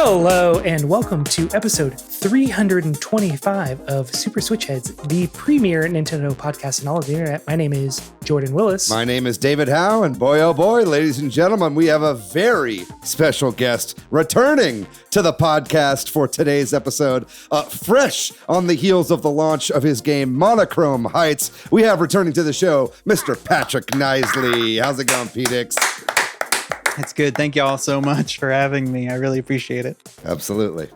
Hello and welcome to episode 325 of Super Switch Headz, the premier Nintendo podcast in all of the internet. My name is Jordan Willis. My name is David Howe, and boy, oh boy, ladies and gentlemen, we have a very special guest returning to the podcast for today's episode. Fresh on the heels of the launch of his game Monochrome Heights, we have returning to the show, Mr. Patrick Knisely. How's it going, P-Dix? It's good. Thank you all so much for having me. I really appreciate it. Absolutely.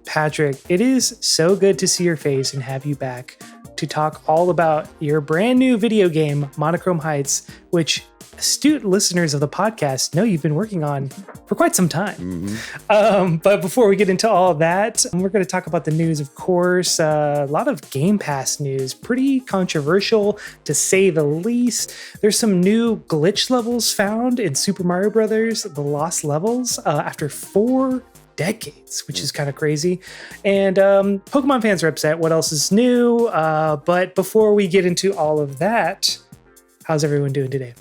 Patrick, it is so good to see your face and have you back to talk all about your brand new video game, Monochrome Heights, which astute listeners of the podcast know you've been working on for quite some time. Mm-hmm. But before we get into all that, we're going to talk about the news, of course. A lot of Game Pass news, pretty controversial to say the least. There's some new glitch levels found in Super Mario Brothers, the Lost Levels, after 4 decades, which is kind of crazy. And Pokemon fans are upset. What else is new? But before we get into all of that, how's everyone doing today?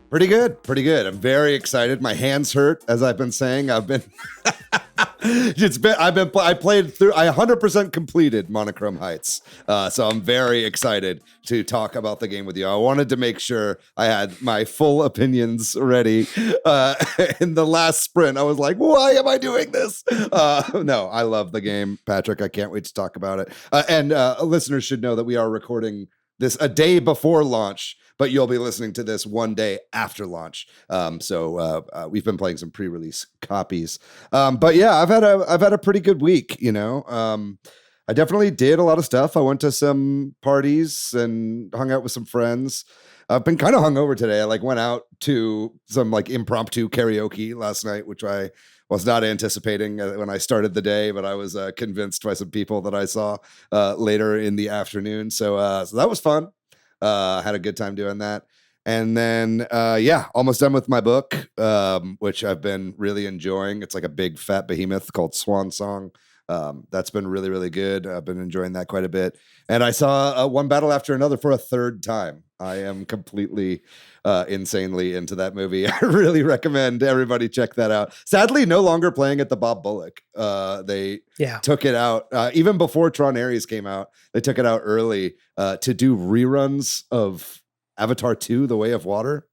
Pretty good. I'm very excited. My hands hurt, as I've been saying. I played through, I 100% completed Monochrome Heights. So I'm very excited to talk about the game with you. I wanted to make sure I had my full opinions ready. In the last sprint, I was like, why am I doing this? No, I love the game, Patrick. I can't wait to talk about it. And listeners should know that we are recording this a day before launch, but you'll be listening to this one day after launch. So we've been playing some pre-release copies. But yeah, I've had a pretty good week, you know. I definitely did a lot of stuff. I went to some parties and hung out with some friends. I've been kind of hungover today. I went out to some impromptu karaoke last night, which I was not anticipating when I started the day, but I was convinced by some people that I saw later in the afternoon. So that was fun. Had a good time doing that. And then, almost done with my book, which I've been really enjoying. It's like a big fat behemoth called Swan Song. That's been really, really good. I've been enjoying that quite a bit. And I saw One Battle After Another for a third time. I am completely insanely into that movie. I really recommend everybody check that out. Sadly, no longer playing at the Bob Bullock. They took it out even before Tron Ares came out. They took it out early to do reruns of Avatar 2, The Way of Water.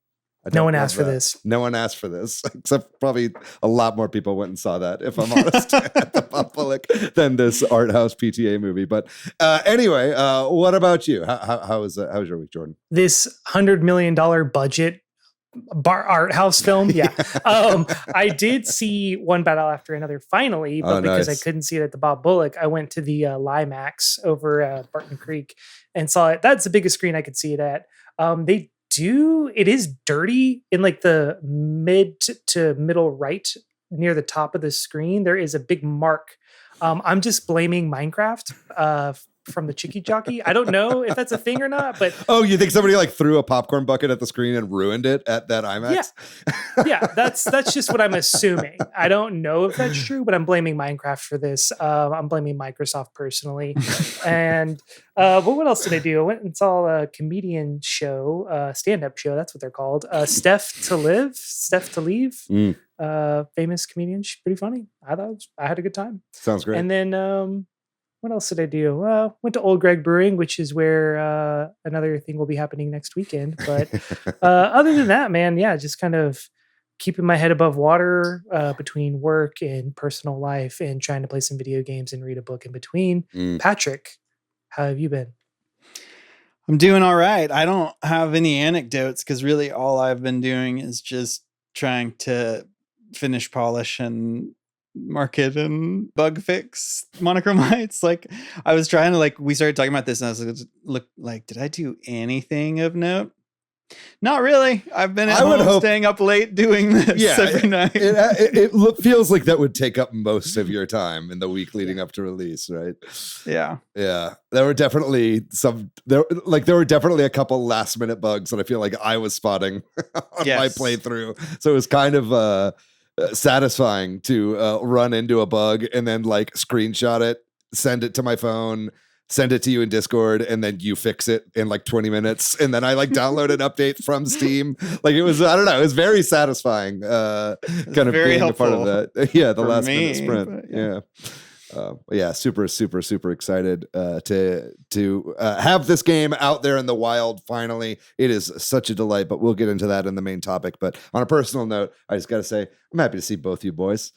No one asked for this. No one asked for this, except probably a lot more people went and saw that, if I'm honest, at the Bob Bullock than this art house PTA movie. But anyway, what about you? How was your week, Jordan? This $100 million budget art house film. Yeah. I did see One Battle After Another finally, but because I couldn't see it at the Bob Bullock, I went to the Limax over Barton Creek and saw it. That's the biggest screen I could see it at. It is dirty in the mid to middle right near the top of the screen. There is a big mark. I'm just blaming Minecraft from the Chicky Jockey. I don't know if that's a thing or not, but you think somebody threw a popcorn bucket at the screen and ruined it at that IMAX? Yeah, that's just what I'm assuming. I don't know if that's true, but I'm blaming Minecraft for this. I'm blaming Microsoft personally. And but what else did I do? I went and saw a comedian show, stand-up show. That's what they're called. Steph to Leave. Famous comedian. She's pretty funny. I had a good time. Sounds great. And then what else did I do? Went to Old Greg Brewing, which is where another thing will be happening next weekend. But other than that, man, just kind of keeping my head above water between work and personal life and trying to play some video games and read a book in between. Patrick, how have you been? I'm doing all right. I don't have any anecdotes because really all I've been doing is just trying to finish polish and market and bug fix Monochrome Heights. I was trying to we started talking about this and I was did I do anything of note? Not really. I've been at home staying up late doing this every night. It feels like that would take up most of your time in the week leading up to release, right? Yeah. There were definitely there were definitely a couple last minute bugs that I feel like I was spotting on my playthrough. So it was kind of satisfying to run into a bug and then screenshot it, send it to my phone, send it to you in Discord, and then you fix it in like 20 minutes. And then I like download an update from Steam. Like it was, I don't know, it was very satisfying. Kind of being a part of that. Yeah, the last minute sprint. Yeah. Super excited to have this game out there in the wild. Finally, it is such a delight. But we'll get into that in the main topic. But on a personal note, I just got to say I'm happy to see both you boys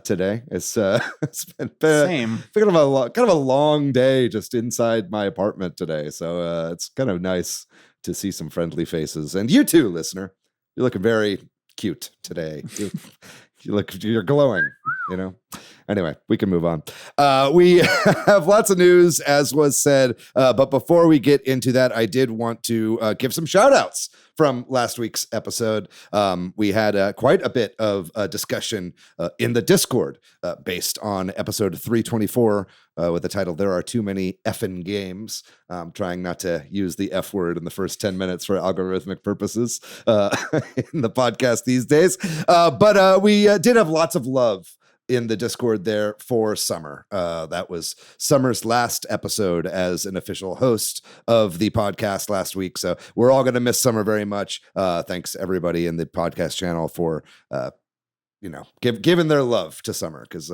today. It's been kind of a long day just inside my apartment today. So it's kind of nice to see some friendly faces. And you too, listener, you're looking very cute today. You're glowing, you know. Anyway, we can move on. We have lots of news, as was said. But before we get into that, I did want to give some shout outs from last week's episode. We had quite a bit of discussion in the Discord based on episode 324 with the title, There Are Too Many Effin' Games. I'm trying not to use the F word in the first 10 minutes for algorithmic purposes in the podcast these days. But we did have lots of love in the Discord there for Summer. That was Summer's last episode as an official host of the podcast last week. So we're all going to miss Summer very much. Thanks everybody in the podcast channel for, giving their love to Summer, because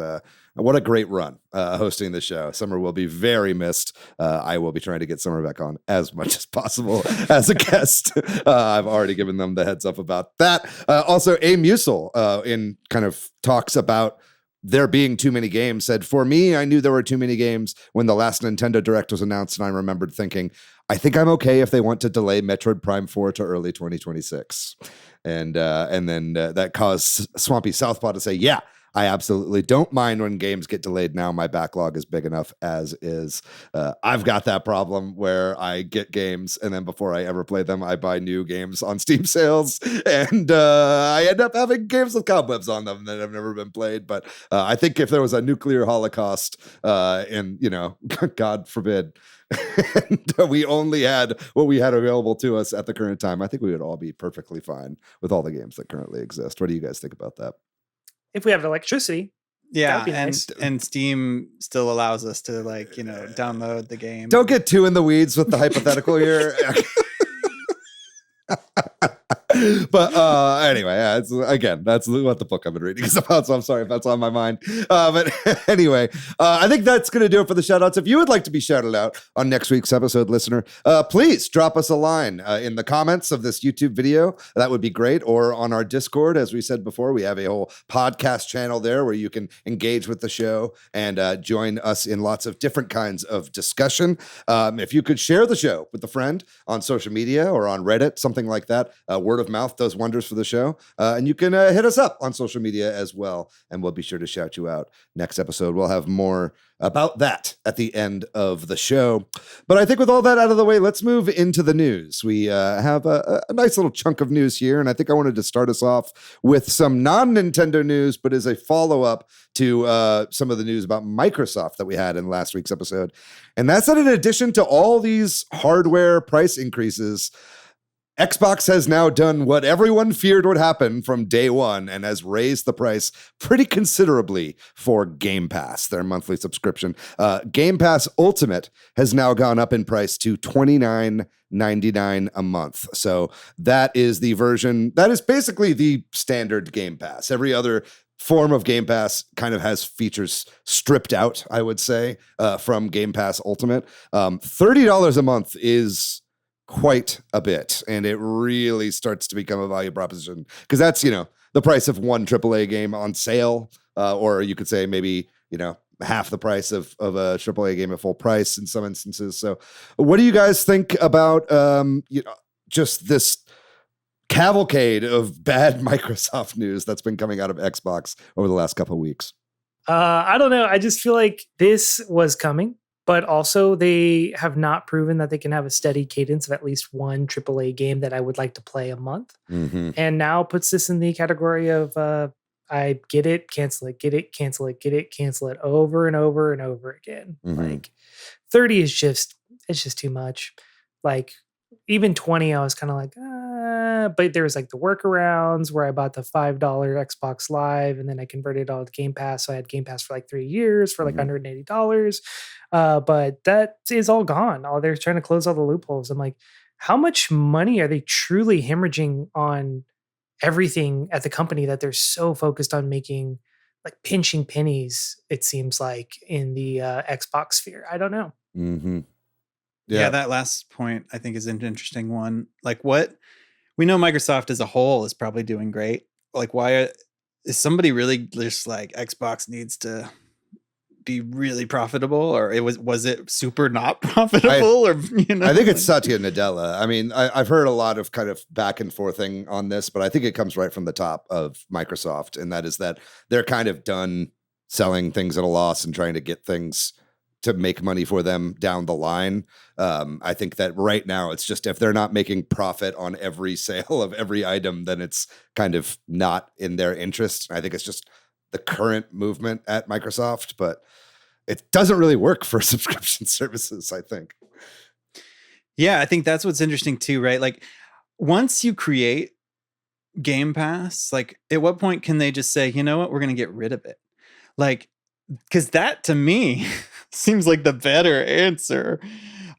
what a great run hosting the show. Summer will be very missed. I will be trying to get Summer back on as much as possible as a guest. I've already given them the heads up about that. Also, A. Musil in kind of talks about there being too many games, said, for me, I knew there were too many games when the last Nintendo Direct was announced, and I remembered thinking, I think I'm okay if they want to delay Metroid Prime 4 to early 2026. And then that caused Swampy Southpaw to say, yeah, I absolutely don't mind when games get delayed now. My backlog is big enough as is. I've got that problem where I get games, and then before I ever play them, I buy new games on Steam sales, and I end up having games with cobwebs on them that have never been played. But I think if there was a nuclear holocaust, and God forbid, and we only had what we had available to us at the current time, I think we would all be perfectly fine with all the games that currently exist. What do you guys think about that? If we have electricity. Yeah, and Steam still allows us to download the game. Don't get too in the weeds with the hypothetical here. But anyway, that's what the book I've been reading is about, so I'm sorry if that's on my mind. But anyway, I think that's going to do it for the shout-outs. If you would like to be shouted out on next week's episode, listener, please drop us a line in the comments of this YouTube video. That would be great. Or on our Discord, as we said before, we have a whole podcast channel there where you can engage with the show and join us in lots of different kinds of discussion. If you could share the show with a friend on social media or on Reddit, something like that, word of mouth does wonders for the show. And you can hit us up on social media as well, and we'll be sure to shout you out. Next episode, we'll have more about that at the end of the show. But I think with all that out of the way, let's move into the news. We have a nice little chunk of news here, and I think I wanted to start us off with some non-Nintendo news, but as a follow-up to some of the news about Microsoft that we had in last week's episode. And that's that in addition to all these hardware price increases, Xbox has now done what everyone feared would happen from day one and has raised the price pretty considerably for Game Pass, their monthly subscription. Game Pass Ultimate has now gone up in price to $29.99 a month. So that is the version, that is basically the standard Game Pass. Every other form of Game Pass kind of has features stripped out, I would say, from Game Pass Ultimate. $30 a month is quite a bit, and it really starts to become a value proposition because that's the price of one AAA game on sale, or you could say maybe half the price of a AAA game at full price in some instances. So what do you guys think about just this cavalcade of bad Microsoft news that's been coming out of Xbox over the last couple of weeks? I don't know, I just feel like this was coming, but also they have not proven that they can have a steady cadence of at least one AAA game that I would like to play a month. Mm-hmm. And now puts this in the category of I get it, cancel it, get it, cancel it, get it, cancel it over and over and over again. Mm-hmm. Like 30 is just too much. Like even 20, I was kind of like, but there was like the workarounds where I bought the $5 Xbox Live and then I converted it all to Game Pass. So I had Game Pass for like 3 years for like $180. But that is all gone. They're trying to close all the loopholes. I'm like, how much money are they truly hemorrhaging on everything at the company that they're so focused on making, like pinching pennies, it seems like, in the Xbox sphere? I don't know. Mm-hmm. Yeah, that last point I think is an interesting one. Like, what we know Microsoft as a whole is probably doing great. Like, why is somebody really just like Xbox needs to be really profitable, or was it super not profitable? I think it's Satya Nadella. I mean, I've heard a lot of kind of back and forthing on this, but I think it comes right from the top of Microsoft, and that is that they're kind of done selling things at a loss and trying to get things to make money for them down the line. I think that right now it's just, if they're not making profit on every sale of every item, then it's kind of not in their interest. I think it's just the current movement at Microsoft, but it doesn't really work for subscription services, I think. Yeah, I think that's what's interesting too, right? Like, once you create Game Pass, like, at what point can they just say, you know what, we're going to get rid of it? Like, because that to me seems like the better answer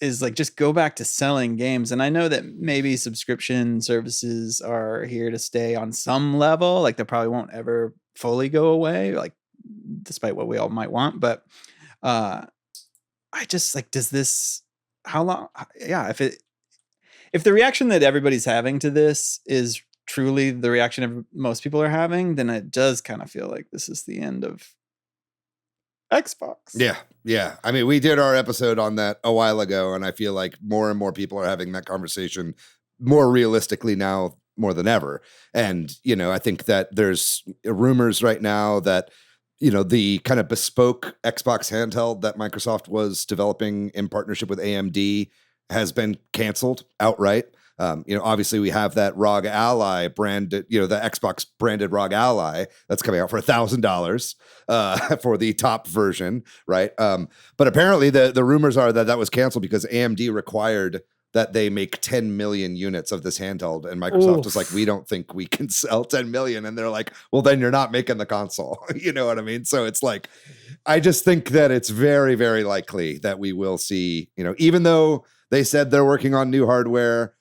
is like, just go back to selling games. And I know that maybe subscription services are here to stay on some level. Like, they probably won't ever fully go away, like, despite what we all might want. But I just like, how long? Yeah. If the reaction that everybody's having to this is truly the reaction most people are having, then it does kind of feel like this is the end of Xbox. Yeah. I mean, we did our episode on that a while ago, and I feel like more and more people are having that conversation more realistically now more than ever. And, I think that there's rumors right now that, the kind of bespoke Xbox handheld that Microsoft was developing in partnership with AMD has been canceled outright. Obviously we have that ROG Ally branded, the Xbox branded ROG Ally that's coming out for $1,000 for the top version, right? But apparently the rumors are that was canceled because AMD required that they make 10 million units of this handheld, and Microsoft was like, we don't think we can sell 10 million. And they're like, well, then you're not making the console. You know what I mean? So it's like, I just think that it's very, very likely that we will see, even though they said they're working on new hardware,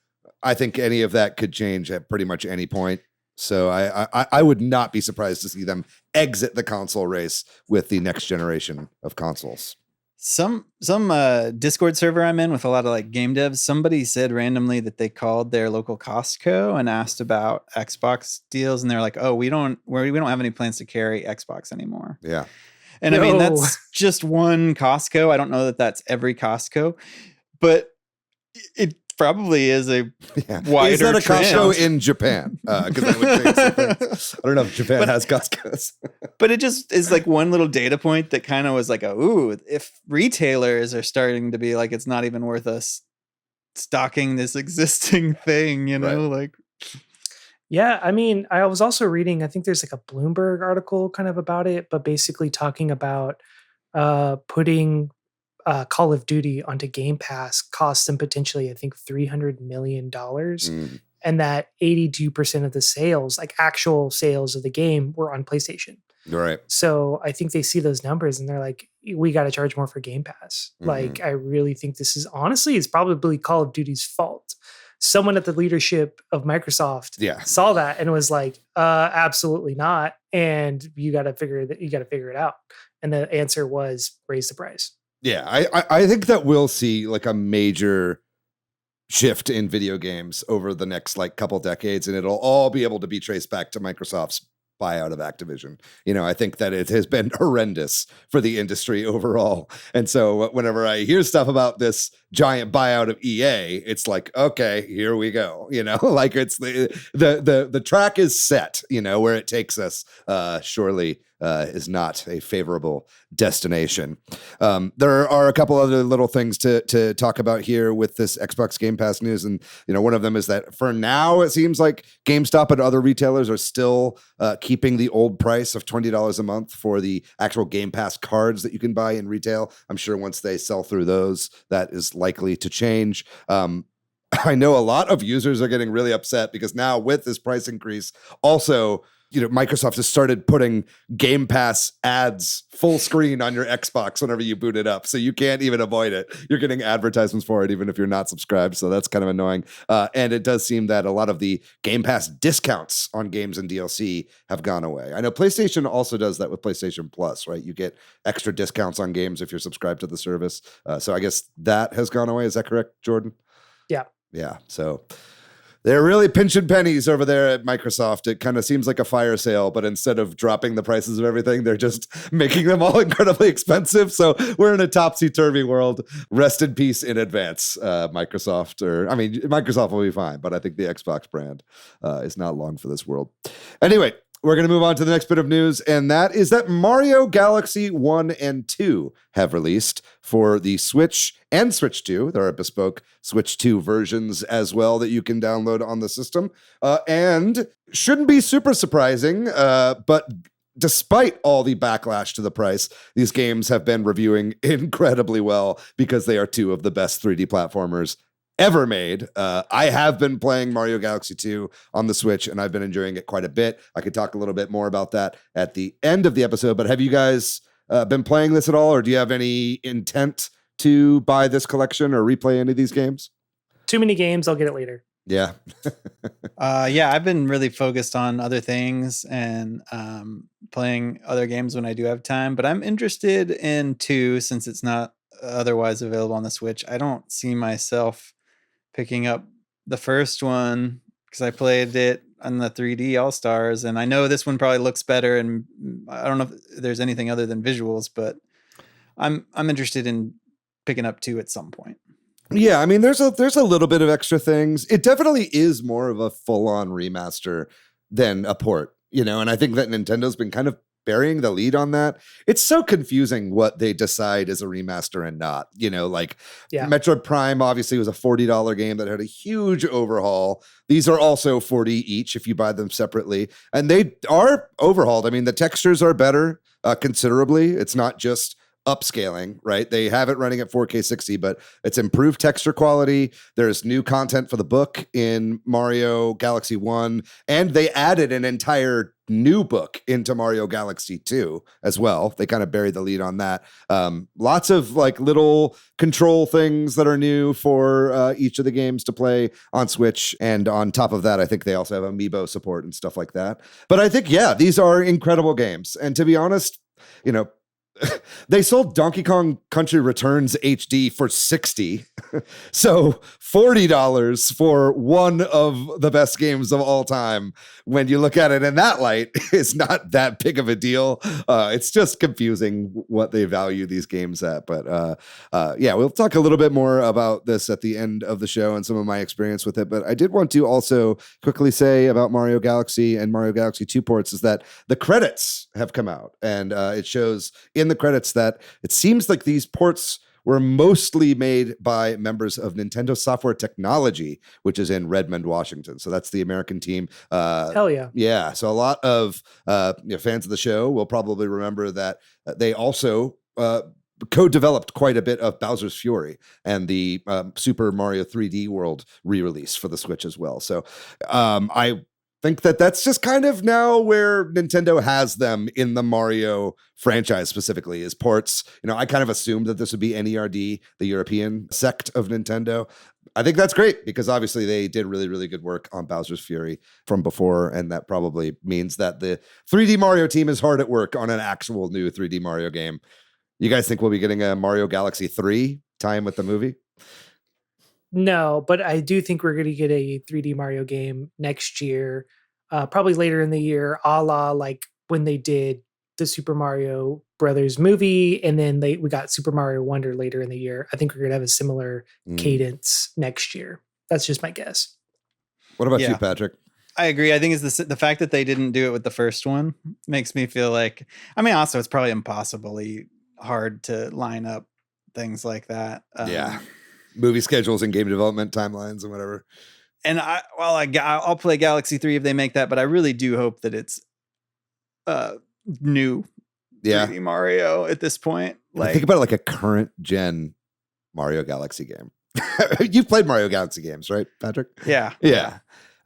I think any of that could change at pretty much any point. So I would not be surprised to see them exit the console race with the next generation of consoles. Some Discord server I'm in with a lot of like game devs, somebody said randomly that they called their local Costco and asked about Xbox deals, and they're like, "Oh, we don't have any plans to carry Xbox anymore." Yeah. And I mean, that's just one Costco. I don't know that that's every Costco, but it probably is a wider Is that a trend. Costco in Japan? Because I would think something. I don't know if Japan has Costco's. But it just is like one little data point that kind of was like, if retailers are starting to be like, it's not even worth us stocking this existing thing, like. Yeah, I mean, I was also reading, I think there's like a Bloomberg article kind of about it, but basically talking about putting Call of Duty onto Game Pass costs them potentially, I think, $300 million. And that 82% of the sales, like actual sales of the game, were on PlayStation. Right. So I think they see those numbers and they're like, we got to charge more for Game Pass. Like, I really think this is honestly, it's probably Call of Duty's fault. Someone at the leadership of Microsoft saw that and was like, absolutely not. And you got to figure it out. And the answer was raise the price. Yeah. I think that we'll see like a major shift in video games over the next like couple decades, and it'll all be able to be traced back to Microsoft's buyout of Activision. I think that it has been horrendous for the industry overall. And so whenever I hear stuff about this giant buyout of EA, it's like, okay, here we go. Like it's the track is set, where it takes us, surely is not a favorable destination. There are a couple other little things to talk about here with this Xbox Game Pass news. And, one of them is that for now, it seems like GameStop and other retailers are still keeping the old price of $20 a month for the actual Game Pass cards that you can buy in retail. I'm sure once they sell through those, that is likely to change. I know a lot of users are getting really upset because now with this price increase, also, Microsoft has started putting Game Pass ads full screen on your Xbox whenever you boot it up. So you can't even avoid it. You're getting advertisements for it, even if you're not subscribed. So that's kind of annoying. And it does seem that a lot of the Game Pass discounts on games and DLC have gone away. I know PlayStation also does that with PlayStation Plus, right? You get extra discounts on games if you're subscribed to the service. So I guess that has gone away. Is that correct, Jordan? Yeah. Yeah. So they're really pinching pennies over there at Microsoft. It kind of seems like a fire sale, but instead of dropping the prices of everything, they're just making them all incredibly expensive. So we're in a topsy-turvy world. Rest in peace in advance, Microsoft. Microsoft will be fine, but I think the Xbox brand is not long for this world. Anyway, we're going to move on to the next bit of news, and that is that Mario Galaxy 1 and 2 have released for the Switch and Switch 2. There are bespoke Switch 2 versions as well that you can download on the system. And shouldn't be super surprising, but despite all the backlash to the price, these games have been reviewing incredibly well because they are two of the best 3D platformers ever made. I have been playing Mario Galaxy 2 on the Switch, and I've been enjoying it quite a bit. I could talk a little bit more about that at the end of the episode, but have you guys been playing this at all, or do you have any intent to buy this collection or replay any of these games? Too many games. I'll get it later. Yeah. Yeah, I've been really focused on other things and playing other games when I do have time, but I'm interested in 2 since it's not otherwise available on the Switch. I don't see myself picking up the first one because I played it on the 3D All-Stars, and I know this one probably looks better, and I don't know if there's anything other than visuals, but I'm interested in picking up 2 at some point. Yeah, I mean, there's a little bit of extra things. It definitely is more of a full-on remaster than a port, and I think that Nintendo's been kind of burying the lead on that. It's so confusing what they decide is a remaster and not, Metroid Prime obviously was a $40 game that had a huge overhaul. These are also $40 each if you buy them separately, and they are overhauled. I mean, the textures are better considerably. It's not just upscaling, right? They have it running at 4K 60, but it's improved texture quality. There's new content for the book in Mario Galaxy 1, and they added an entire new book into Mario Galaxy 2 as well. They kind of buried the lead on that. Lots of little control things that are new for each of the games to play on Switch. And on top of that, I think they also have amiibo support and stuff like that. But I think, yeah, these are incredible games. And to be honest, they sold Donkey Kong Country Returns HD for $60. So $40 for one of the best games of all time, when you look at it in that light, is not that big of a deal. It's just confusing what they value these games at. But yeah, we'll talk a little bit more about this at the end of the show and some of my experience with it. But I did want to also quickly say about Mario Galaxy and Mario Galaxy 2 ports is that the credits have come out, and it shows in the credits that it seems like these ports were mostly made by members of Nintendo Software Technology, which is in Redmond, Washington. So that's the American team. Hell yeah. Yeah. So a lot of fans of the show will probably remember that they also co-developed quite a bit of Bowser's Fury and the Super Mario 3D World re-release for the Switch as well. So I think that that's just kind of now where Nintendo has them in the Mario franchise specifically, is ports. I kind of assumed that this would be NERD, the European sect of Nintendo. I think that's great because obviously they did really, really good work on Bowser's Fury from before, and that probably means that the 3D Mario team is hard at work on an actual new 3D Mario game. You guys think we'll be getting a Mario Galaxy 3 tie-in with the movie? No, but I do think we're going to get a 3D Mario game next year, probably later in the year, a la like when they did the Super Mario Brothers movie, and then we got Super Mario Wonder later in the year. I think we're going to have a similar cadence next year. That's just my guess. What about you, Patrick? I agree. I think it's the fact that they didn't do it with the first one makes me feel like, also it's probably impossibly hard to line up things like that. Yeah. Movie schedules and game development timelines and whatever. And I'll play Galaxy 3 if they make that, but I really do hope that it's new 3D Mario at this point. Think about it like a current gen Mario Galaxy game. You've played Mario Galaxy games, right, Patrick? Yeah.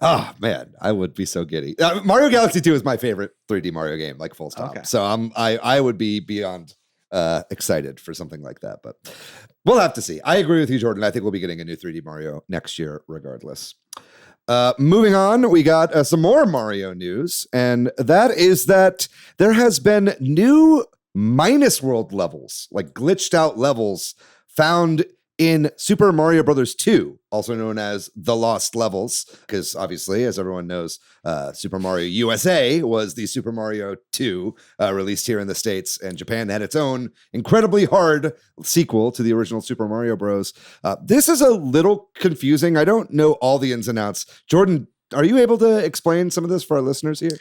Oh man, I would be so giddy. Mario Galaxy 2 is my favorite 3D Mario game, like full stop. Okay. So I would be beyond excited for something like that, but we'll have to see. I agree with you, Jordan. I think we'll be getting a new 3D Mario next year, regardless. Moving on, we got some more Mario news, and that is that there has been new minus world levels, like glitched out levels, found in Super Mario Brothers 2, also known as The Lost Levels, because obviously, as everyone knows, Super Mario USA was the Super Mario 2 released here in the States, and Japan had its own incredibly hard sequel to the original Super Mario Bros. This is a little confusing. I don't know all the ins and outs. Jordan, are you able to explain some of this for our listeners here?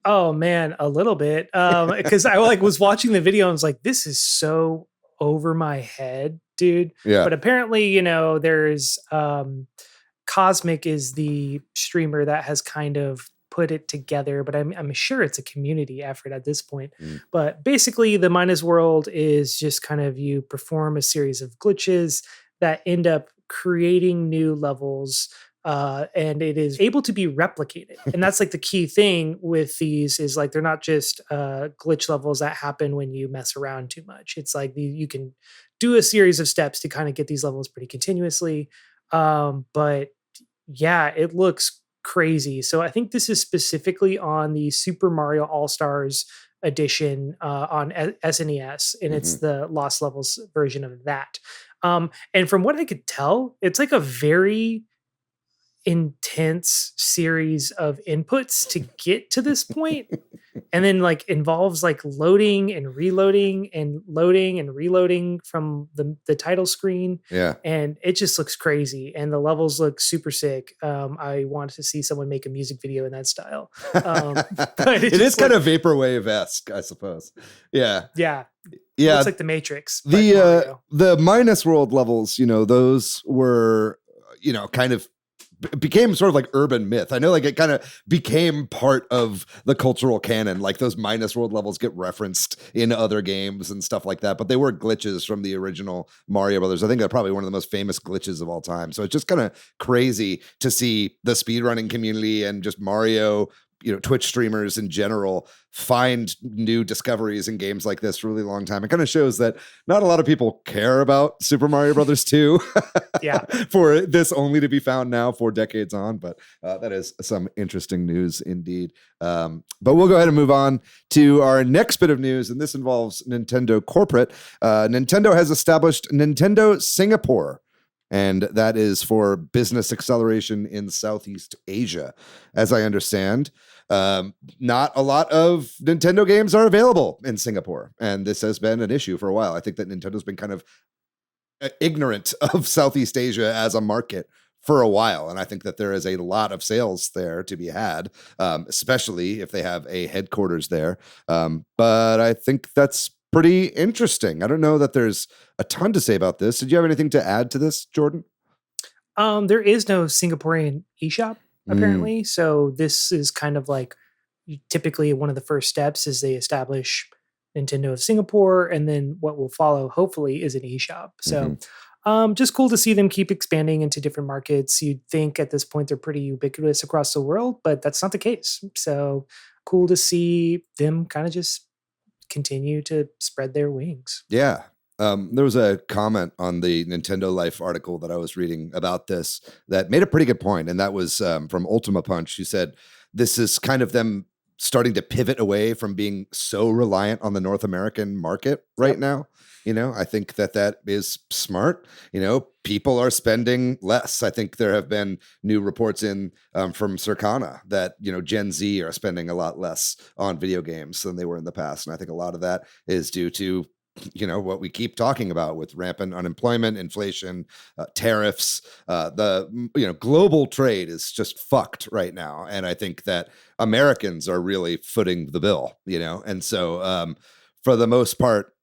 Oh man, a little bit. Because I was watching the video and was like, this is so over my head, dude. Yeah. But apparently, there's Cosmic is the streamer that has kind of put it together, but I'm sure it's a community effort at this point. But basically, the Minus World is just kind of you perform a series of glitches that end up creating new levels. And it is able to be replicated. And that's like the key thing with these is like, they're not just glitch levels that happen when you mess around too much. It's like you can do a series of steps to kind of get these levels pretty continuously. But yeah, it looks crazy. So I think this is specifically on the Super Mario All-Stars edition on SNES, and it's the Lost Levels version of that. And from what I could tell, it's like a very intense series of inputs to get to this point, and then like involves like loading and reloading and loading and reloading from the title screen. Yeah. And it just looks crazy, and the levels look super sick. I wanted to see someone make a music video in that style. But it is kind of vaporwave-esque, I suppose. Yeah. It's like the Matrix. The Minus World levels, those were kind of became sort of like urban myth. I know like it kind of became part of the cultural canon. Like those Minus World levels get referenced in other games and stuff like that, but they were glitches from the original Mario Brothers. I think they're probably one of the most famous glitches of all time. So it's just kind of crazy to see the speedrunning community and just Mario, Twitch streamers in general find new discoveries in games like this for a really long time. It kind of shows that not a lot of people care about Super Mario Brothers 2 for this only to be found now 4 decades on. But that is some interesting news indeed. But we'll go ahead and move on to our next bit of news. And this involves Nintendo corporate. Nintendo has established Nintendo Singapore, and that is for business acceleration in Southeast Asia. As I understand, not a lot of Nintendo games are available in Singapore, and this has been an issue for a while. I think that Nintendo's been kind of ignorant of Southeast Asia as a market for a while, and I think that there is a lot of sales there to be had, especially if they have a headquarters there. But I think that's pretty interesting. I don't know that there's a ton to say about this. Did you have anything to add to this, Jordan? There is no Singaporean eShop, apparently. So this is kind of like typically one of the first steps is they establish Nintendo of Singapore, and then what will follow, hopefully, is an eShop. So just cool to see them keep expanding into different markets. You'd think at this point they're pretty ubiquitous across the world, but that's not the case. So cool to see them kind of just continue to spread their wings. Yeah. There was a comment on the Nintendo Life article that I was reading about this that made a pretty good point. And that was from Ultima Punch, who said, this is kind of them starting to pivot away from being so reliant on the North American market right now. I think that is smart. People are spending less. I think there have been new reports in from Circana that, Gen Z are spending a lot less on video games than they were in the past. And I think a lot of that is due to what we keep talking about with rampant unemployment, inflation, tariffs, the global trade is just fucked right now. And I think that Americans are really footing the bill, and so for the most part,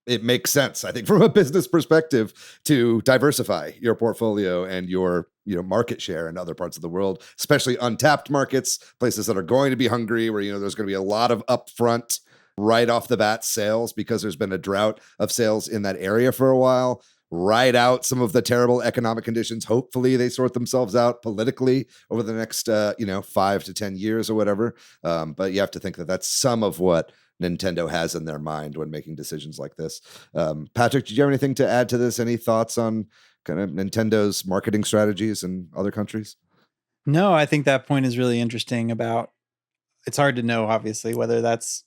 it makes sense, I think, from a business perspective to diversify your portfolio and your market share in other parts of the world, especially untapped markets, places that are going to be hungry, where there's going to be a lot of upfront right off the bat sales because there's been a drought of sales in that area for a while. ride out some of the terrible economic conditions. Hopefully they sort themselves out politically over the next 5 to 10 years or whatever. But you have to think that that's some of what Nintendo has in their mind when making decisions like this. Patrick, did you have anything to add to this? Any thoughts on kind of Nintendo's marketing strategies in other countries? No, I think that point is really interesting about, it's hard to know, obviously, whether that's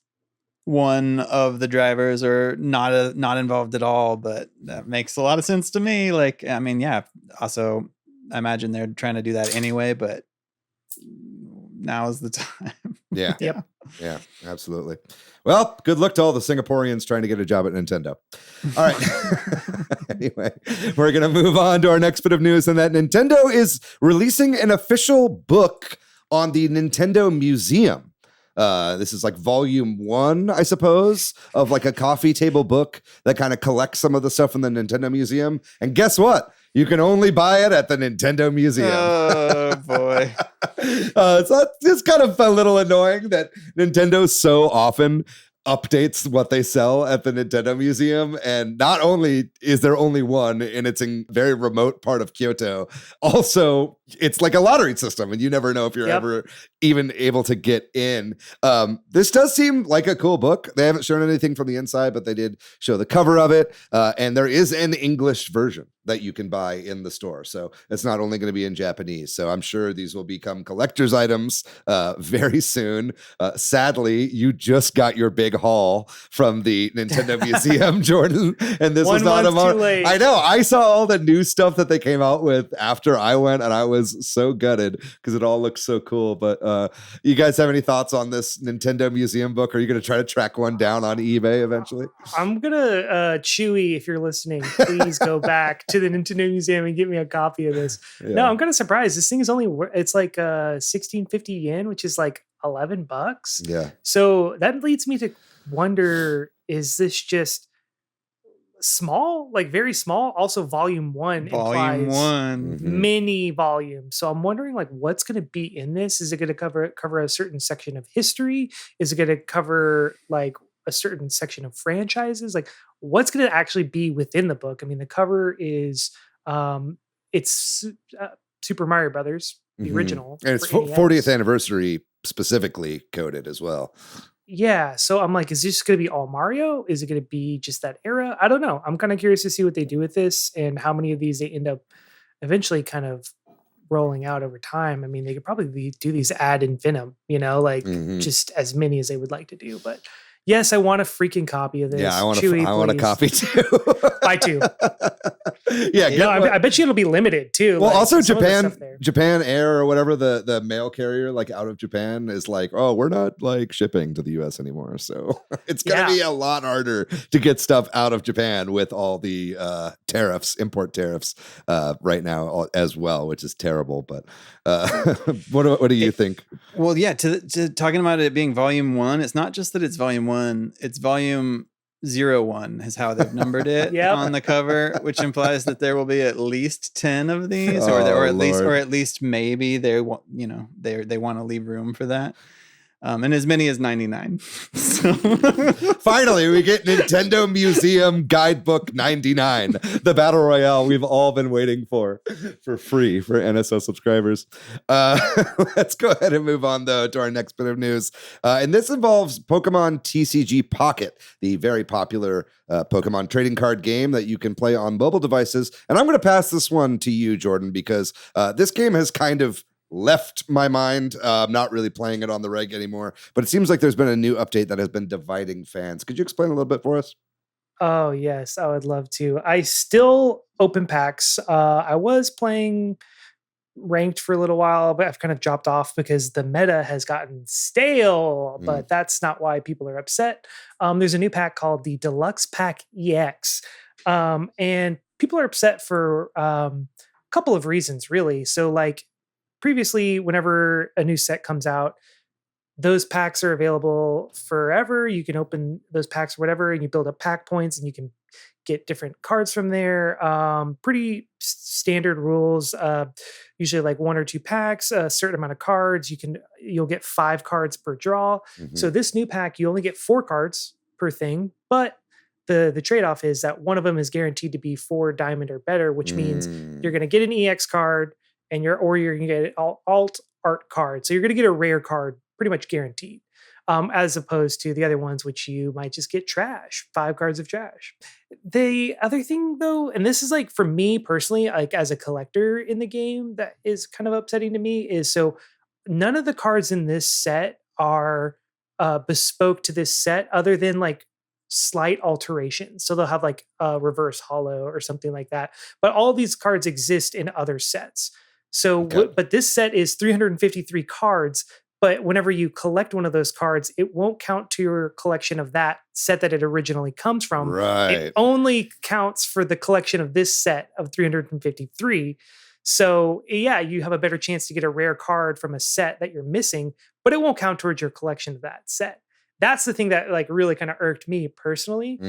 one of the drivers or not involved at all, but that makes a lot of sense to me. Like, I mean, yeah, also I imagine they're trying to do that anyway, but now is the time. Yeah. Yep. Yeah, absolutely. Well, good luck to all the Singaporeans trying to get a job at Nintendo. All right. Anyway, we're going to move on to our next bit of news, and that Nintendo is releasing an official book on the Nintendo Museum. This is like volume 1, I suppose, of like a coffee table book that kind of collects some of the stuff from the Nintendo Museum. And guess what? You can only buy it at the Nintendo Museum. Oh, boy. So it's kind of a little annoying that Nintendo so often updates what they sell at the Nintendo Museum. And not only is there only one and it's in a very remote part of Kyoto, also it's like a lottery system and you never know if you're ever even able to get in. This does seem like a cool book. They haven't shown anything from the inside, but they did show the cover of it. And there is an English version that you can buy in the store. So it's not only going to be in Japanese. So I'm sure these will become collector's items very soon. Sadly, you just got your big haul from the Nintendo Museum, Jordan. And this was not a month. I know. I saw all the new stuff that they came out with after I went, and I was so gutted because it all looks so cool. But you guys have any thoughts on this Nintendo Museum book? Are you going to try to track one down on eBay eventually? I'm going to, Chewy, if you're listening, please go back to the Nintendo Museum and get me a copy of this. Yeah. No, I'm kind of surprised. This thing is only, it's like 1650 yen, which is like $11. Yeah. So that leads me to wonder, is this just small, like very small? Also, volume 1 implies mini volumes. So I'm wondering, like, what's going to be in this? Is it going to cover a certain section of history? Is it going to cover like a certain section of franchises? Like, what's going to actually be within the book? I mean, the cover is it's Super Mario Brothers, the original, and it's 40th anniversary specifically coded as well. Yeah, so I'm like, is this going to be all Mario? Is it going to be just that era? I don't know. I'm kind of curious to see what they do with this and how many of these they end up eventually kind of rolling out over time. I mean, they could probably do these ad infinitum, like just as many as they would like to do. But yes, I want a freaking copy of this. Yeah, I want a copy too. Buy 2. Yeah, I bet you it'll be limited too. Well, like, also Japan Air or whatever, the mail carrier like out of Japan is like, oh, we're not like shipping to the US anymore. So it's gonna be a lot harder to get stuff out of Japan with all the import tariffs right now as well, which is terrible. But what do you think? Well, yeah, to talking about it being volume 1, it's not just that it's volume 1, it's volume 01 is how they've numbered it on the cover, which implies that there will be at least 10 of these, or at least maybe they want to leave room for that. And as many as 99. So. Finally, we get Nintendo Museum Guidebook 99, the battle royale we've all been waiting for free for NSO subscribers. Let's go ahead and move on, though, to our next bit of news. And this involves Pokemon TCG Pocket, the very popular Pokemon trading card game that you can play on mobile devices. And I'm going to pass this one to you, Jordan, because this game has kind of left my mind. I'm not really playing it on the reg anymore, but it seems like there's been a new update that has been dividing fans. Could you explain a little bit for us? Oh, yes, I would love to. I still open packs. I was playing ranked for a little while, but I've kind of dropped off because the meta has gotten stale, but that's not why people are upset. There's a new pack called the Deluxe Pack EX, and people are upset for a couple of reasons, really. So, like, previously, whenever a new set comes out, those packs are available forever. You can open those packs or whatever, and you build up pack points, and you can get different cards from there. Pretty standard rules. Usually like 1 or 2 packs, a certain amount of cards. You'll get 5 cards per draw. So this new pack, you only get 4 cards per thing, but the trade-off is that one of them is guaranteed to be 4 diamond or better, which means you're going to get an EX card and you're going to get an alt art card. So you're going to get a rare card pretty much guaranteed. As opposed to the other ones, which you might just get trash, 5 cards of trash. The other thing though, and this is like for me personally, like as a collector in the game, that is kind of upsetting to me, is so none of the cards in this set are bespoke to this set other than like slight alterations. So they'll have like a reverse hollow or something like that. But all these cards exist in other sets. So, but this set is 353 cards. But whenever you collect one of those cards, it won't count to your collection of that set that it originally comes from. Right. It only counts for the collection of this set of 353. So yeah, you have a better chance to get a rare card from a set that you're missing, but it won't count towards your collection of that set. That's the thing that like really kind of irked me personally.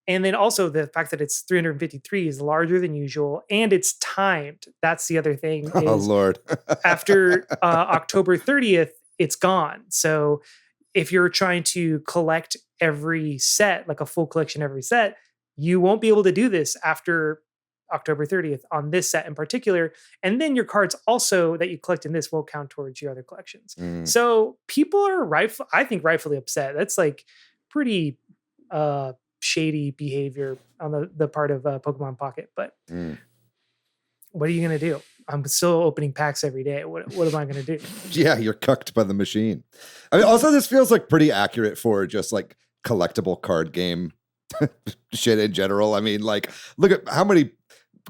And then also the fact that it's 353 is larger than usual and it's timed. That's the other thing. Oh, Lord. After October 30th, it's gone. So if you're trying to collect every set, like a full collection every set, you won't be able to do this after October 30th on this set in particular. And then your cards also that you collect in this won't count towards your other collections. So people are rightfully upset. That's like pretty shady behavior on the part of Pokemon Pocket, but what are you going to do? I'm still opening packs every day. What am I going to do? Yeah, you're cucked by the machine. I mean, also this feels like pretty accurate for just like collectible card game shit in general. I mean, like, look at how many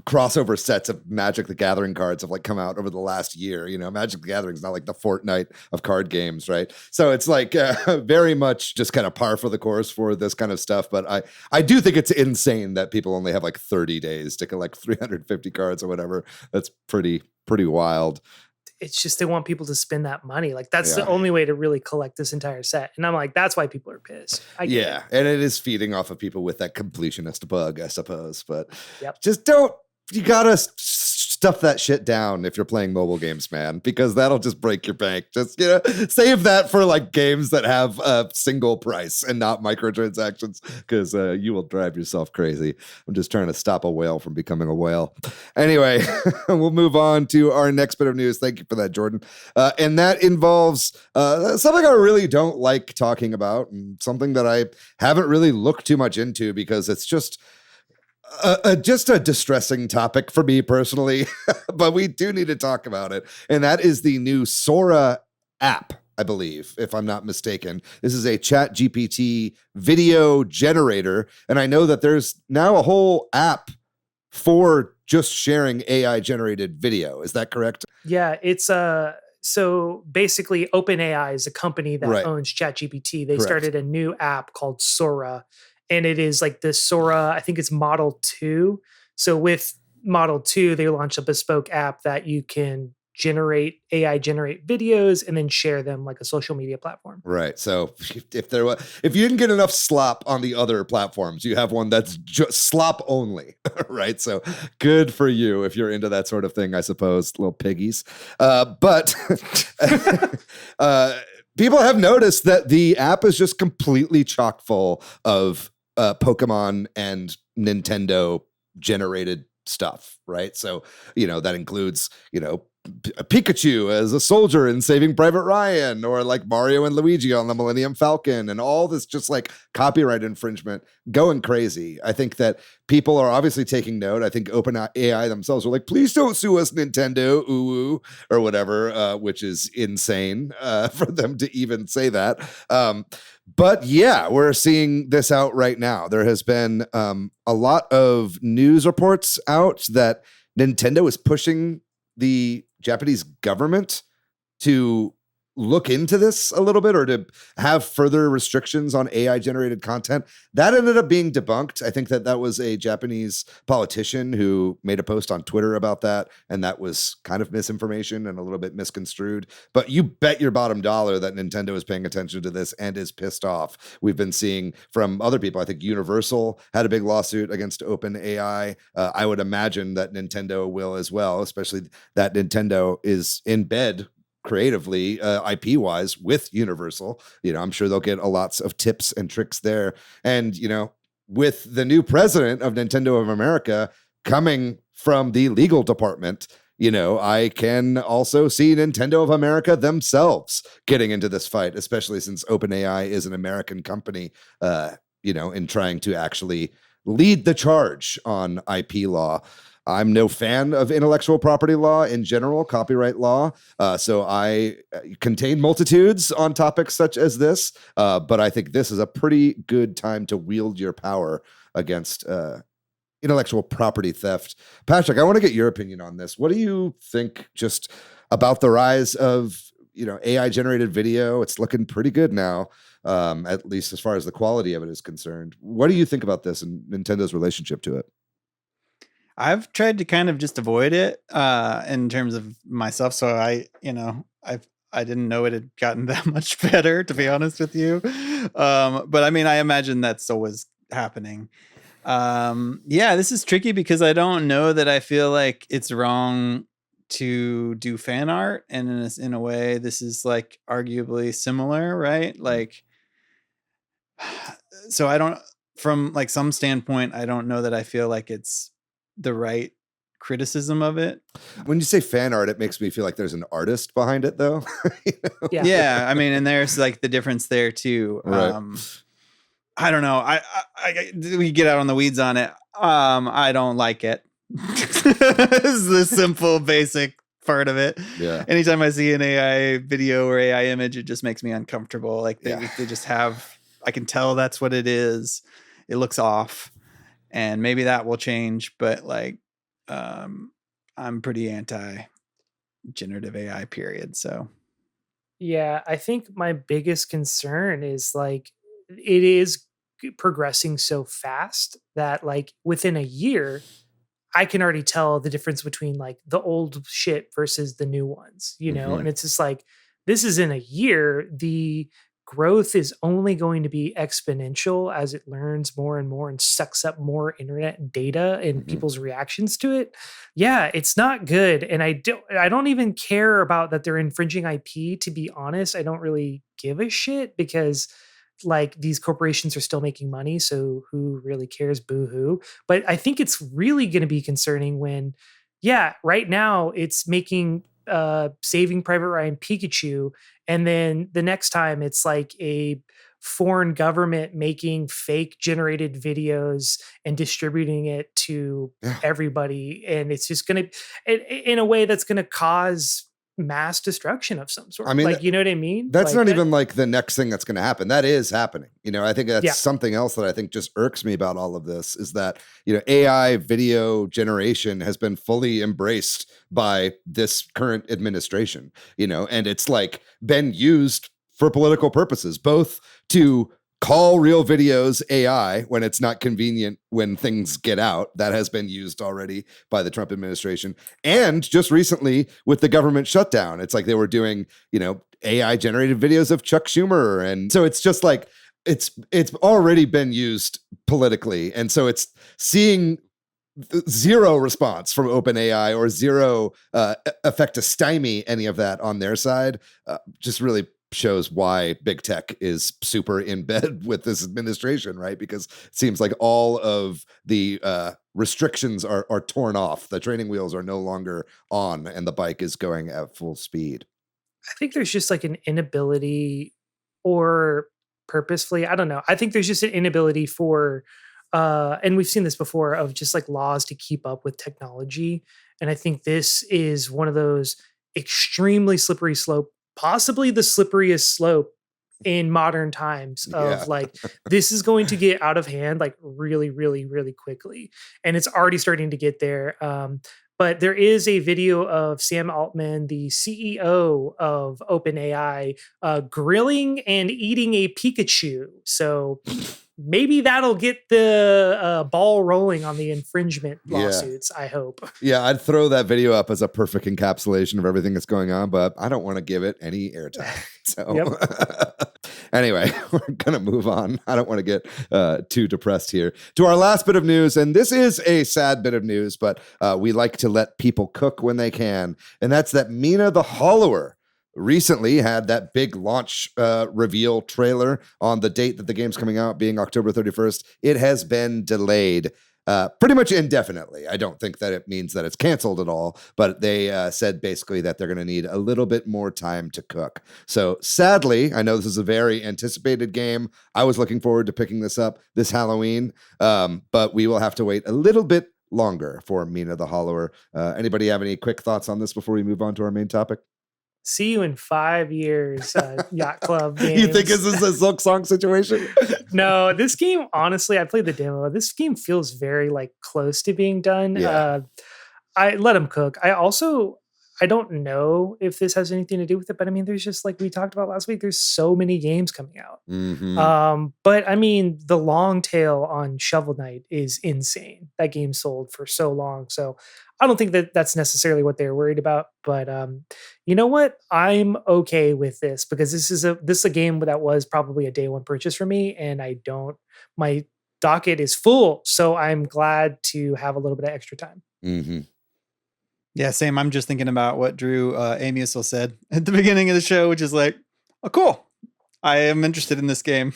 crossover sets of Magic the Gathering cards have like come out over the last year. You know, Magic the Gathering is not like the Fortnite of card games, right? So it's like very much just kind of par for the course for this kind of stuff. But I do think it's insane that people only have like 30 days to collect 350 cards or whatever. That's pretty wild. It's just they want people to spend that money. Like that's the only way to really collect this entire set. And I'm like, that's why people are pissed. And it is feeding off of people with that completionist bug, I suppose. But just you gotta stuff that shit down if you're playing mobile games, man, because that'll just break your bank. Just, you know, save that for like games that have a single price and not microtransactions, because you will drive yourself crazy. I'm just trying to stop a whale from becoming a whale. Anyway, we'll move on to our next bit of news. Thank you for that, Jordan. And that involves something I really don't like talking about, and something that I haven't really looked too much into because it's just a distressing topic for me personally, but we do need to talk about it. And that is the new Sora app, I believe, if I'm not mistaken. This is a ChatGPT video generator. And I know that there's now a whole app for just sharing AI generated video. Is that correct? Yeah, it's so basically OpenAI is a company that owns ChatGPT. They started a new app called Sora. And it is like the Sora, I think it's Model 2. So with Model 2, they launched a bespoke app that you can AI generate videos and then share them like a social media platform. Right. So if you didn't get enough slop on the other platforms, you have one that's just slop only, right? So good for you if you're into that sort of thing, I suppose, little piggies. But people have noticed that the app is just completely chock full of Pokemon and Nintendo generated stuff, right? So, you know, that includes, you know, Pikachu as a soldier in Saving Private Ryan, or like Mario and Luigi on the Millennium Falcon, and all this just like copyright infringement going crazy. I think that people are obviously taking note. I think OpenAI themselves are like, please don't sue us, Nintendo, ooh, or whatever, which is insane for them to even say that. But yeah, we're seeing this out right now. There has been a lot of news reports out that Nintendo is pushing the Japanese government to look into this a little bit, or to have further restrictions on AI generated content. That ended up being debunked. I think that was a Japanese politician who made a post on Twitter about that, and that was kind of misinformation and a little bit misconstrued. But you bet your bottom dollar that Nintendo is paying attention to this and is pissed off. We've been seeing from other people, I think Universal had a big lawsuit against OpenAI. I would imagine that Nintendo will as well, especially that Nintendo is in bed creatively, IP wise, with Universal. You know, I'm sure they'll get lots of tips and tricks there. And, you know, with the new president of Nintendo of America coming from the legal department, I can also see Nintendo of America themselves getting into this fight, especially since OpenAI is an American company, in trying to actually lead the charge on IP law. I'm no fan of intellectual property law in general, copyright law. So I contain multitudes on topics such as this. But I think this is a pretty good time to wield your power against intellectual property theft. Patrick, I want to get your opinion on this. What do you think just about the rise of AI generated video? It's looking pretty good now, at least as far as the quality of it is concerned. What do you think about this and Nintendo's relationship to it? I've tried to kind of just avoid it in terms of myself. So I didn't know it had gotten that much better, to be honest with you. But I mean, I imagine that's always happening. This is tricky because I don't know that I feel like it's wrong to do fan art. And in a way, this is like arguably similar, right? Like, so I don't, from like some standpoint, I don't know that I feel like it's the right criticism of it. When you say fan art, it makes me feel like there's an artist behind it, though. Yeah. I mean, and there's like the difference there too. Right. I don't know. We get out on the weeds on it. I don't like it. This is the simple, basic part of it. Yeah. Anytime I see an AI video or AI image, it just makes me uncomfortable. Like they just have, I can tell that's what it is. It looks off. And maybe that will change, but like, I'm pretty anti generative AI period. So. Yeah, I think my biggest concern is like, it is progressing so fast that like within a year, I can already tell the difference between like the old shit versus the new ones, and it's just like, this is in a year, the growth is only going to be exponential as it learns more and more and sucks up more internet data and people's reactions to it. Yeah, it's not good. And I don't even care about that they're infringing IP, to be honest. I don't really give a shit because like these corporations are still making money. So who really cares? Boo-hoo. But I think it's really going to be concerning when, right now it's making Saving Private Ryan Pikachu, and then the next time it's like a foreign government making fake generated videos and distributing it to everybody, and it's just gonna in a way that's gonna cause mass destruction of some sort. I mean, like, you know what I mean? That's like, not even like the next thing that's going to happen. That is happening. I think that's something else that I think just irks me about all of this is that, AI video generation has been fully embraced by this current administration, and it's like been used for political purposes, both to call real videos AI when it's not convenient when things get out. That has been used already by the Trump administration. And just recently with the government shutdown, it's like they were doing, AI generated videos of Chuck Schumer. And so it's just like, it's already been used politically. And so it's seeing zero response from OpenAI or zero effect to stymie any of that on their side, just really shows why big tech is super in bed with this administration, right? Because it seems like all of the restrictions are torn off. The training wheels are no longer on and the bike is going at full speed. I think there's just like an inability, or purposefully, I don't know. I think there's just an inability for, and we've seen this before, of just like laws to keep up with technology. And I think this is one of those extremely slippery slope, possibly the slipperiest slope in modern times of like, this is going to get out of hand like really, really, really quickly. And it's already starting to get there. But there is a video of Sam Altman, the CEO of OpenAI, grilling and eating a Pikachu. So maybe that'll get the ball rolling on the infringement lawsuits, I hope. Yeah, I'd throw that video up as a perfect encapsulation of everything that's going on, but I don't want to give it any airtime. So anyway, we're going to move on. I don't want to get too depressed here. To our last bit of news, and this is a sad bit of news, but we like to let people cook when they can, and that's that Mina the Hollower recently had that big launch reveal trailer on the date that the game's coming out, being October 31st. It has been delayed pretty much indefinitely. I don't think that it means that it's canceled at all, but they said basically that they're going to need a little bit more time to cook. So sadly, I know this is a very anticipated game. I was looking forward to picking this up this Halloween, but we will have to wait a little bit longer for Mina the Hollower. Anybody have any quick thoughts on this before we move on to our main topic? See you in 5 years, Yacht Club games. You think this is a Silk Song situation? No, this game, honestly, I played the demo. This game feels very like close to being done. Yeah. I let them cook. I don't know if this has anything to do with it, but I mean, there's just like we talked about last week, there's so many games coming out. Mm-hmm. But I mean, the long tail on Shovel Knight is insane. That game sold for so long. So I don't think that that's necessarily what they're worried about. But you know what? I'm okay with this because this is a game that was probably a day one purchase for me, and my docket is full. So I'm glad to have a little bit of extra time. Mm-hmm. Yeah, same. I'm just thinking about what Drew Amiusel said at the beginning of the show, which is like, oh, cool. I am interested in this game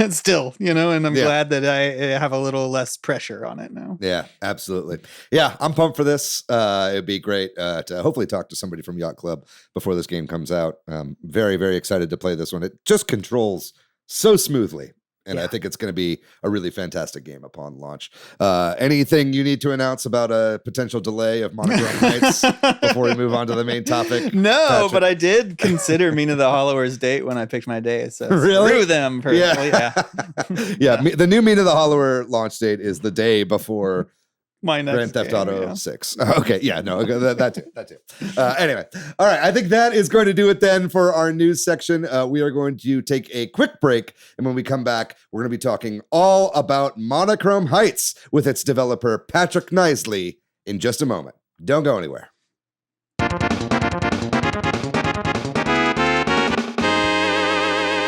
still, and I'm glad that I have a little less pressure on it now. Yeah, absolutely. Yeah, I'm pumped for this. It'd be great to hopefully talk to somebody from Yacht Club before this game comes out. Very, very excited to play this one. It just controls so smoothly. And I think it's going to be a really fantastic game upon launch. Anything you need to announce about a potential delay of Monochrome Heights before we move on to the main topic? No, Patrick? But I did consider Mina the Hollower's date when I picked my day. So really? Screw them personally. Yeah. The new Mina the Hollower launch date is the day before my next Grand Theft game, Auto 6. Okay, yeah, no, that too. Anyway, all right, I think that is going to do it then for our news section. We are going to take a quick break, and when we come back, we're going to be talking all about Monochrome Heights with its developer, Patrick Knisely, in just a moment. Don't go anywhere.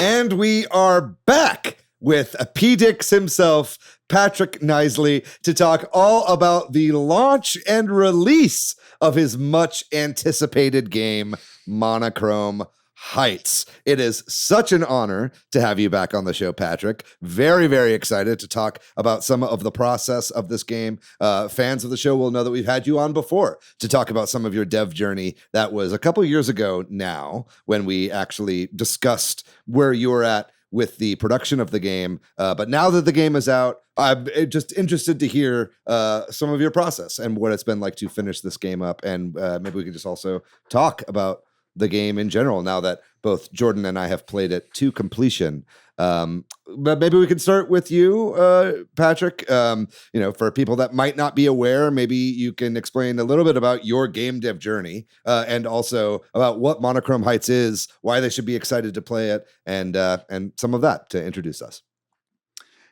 And we are back with P-Dix himself, Patrick Knisely, to talk all about the launch and release of his much anticipated game, Monochrome Heights. It is such an honor to have you back on the show, Patrick. Very, very excited to talk about some of the process of this game. Fans of the show will know that we've had you on before to talk about some of your dev journey. That was a couple years ago now when we actually discussed where you were at with the production of the game. But now that the game is out, I'm just interested to hear some of your process and what it's been like to finish this game up. And maybe we can just also talk about the game in general now that both Jordan and I have played it to completion. But maybe we can start with you, Patrick. For people that might not be aware, maybe you can explain a little bit about your game dev journey and also about what Monochrome Heights is, why they should be excited to play it, and some of that to introduce us.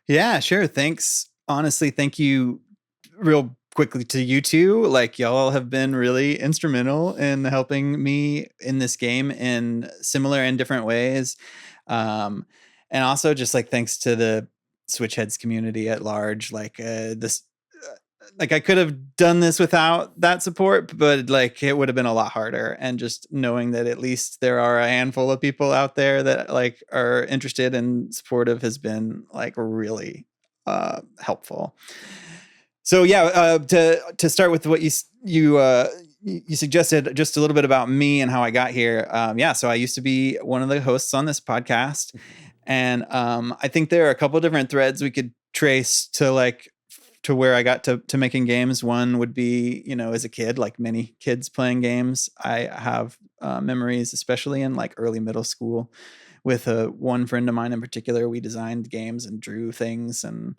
Yeah, sure. Thanks. Honestly, thank you real quickly to you two. Like, y'all have been really instrumental in helping me in this game in similar and different ways. And also just like thanks to the Switch Headz community at large. Like I could have done this without that support, but like it would have been a lot harder. And just knowing that at least there are a handful of people out there that like are interested and supportive has been like really helpful. So yeah, to start with what you suggested, just a little bit about me and how I got here. So I used to be one of the hosts on this podcast, and I think there are a couple different threads we could trace to where I got to making games. One would be, as a kid, like many kids playing games. I have memories, especially in like early middle school, with one friend of mine in particular. We designed games and drew things, and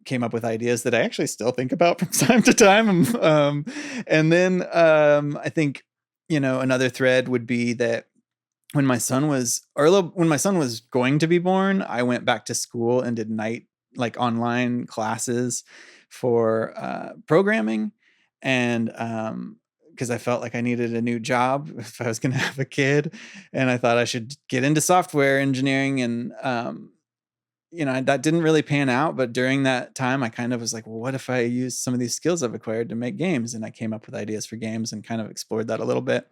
came up with ideas that I actually still think about from time to time. And then I think, another thread would be that when my son was going to be born, I went back to school and did online classes for programming. And because I felt like I needed a new job if I was going to have a kid, and I thought I should get into software engineering. And that didn't really pan out, but during that time I kind of was like, well, what if I use some of these skills I've acquired to make games? And I came up with ideas for games and kind of explored that a little bit.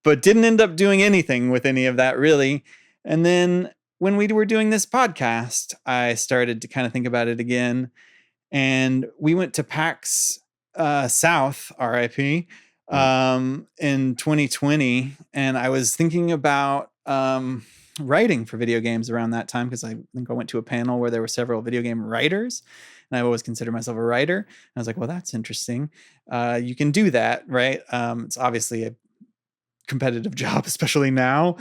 but didn't end up doing anything with any of that really. And then when we were doing this podcast, I started to kind of think about it again. And we went to PAX South, RIP, in 2020. And I was thinking about writing for video games around that time, because I think I went to a panel where there were several video game writers. And I always consider myself a writer. And I was like, well, that's interesting. You can do that, right? It's obviously a competitive job, especially now.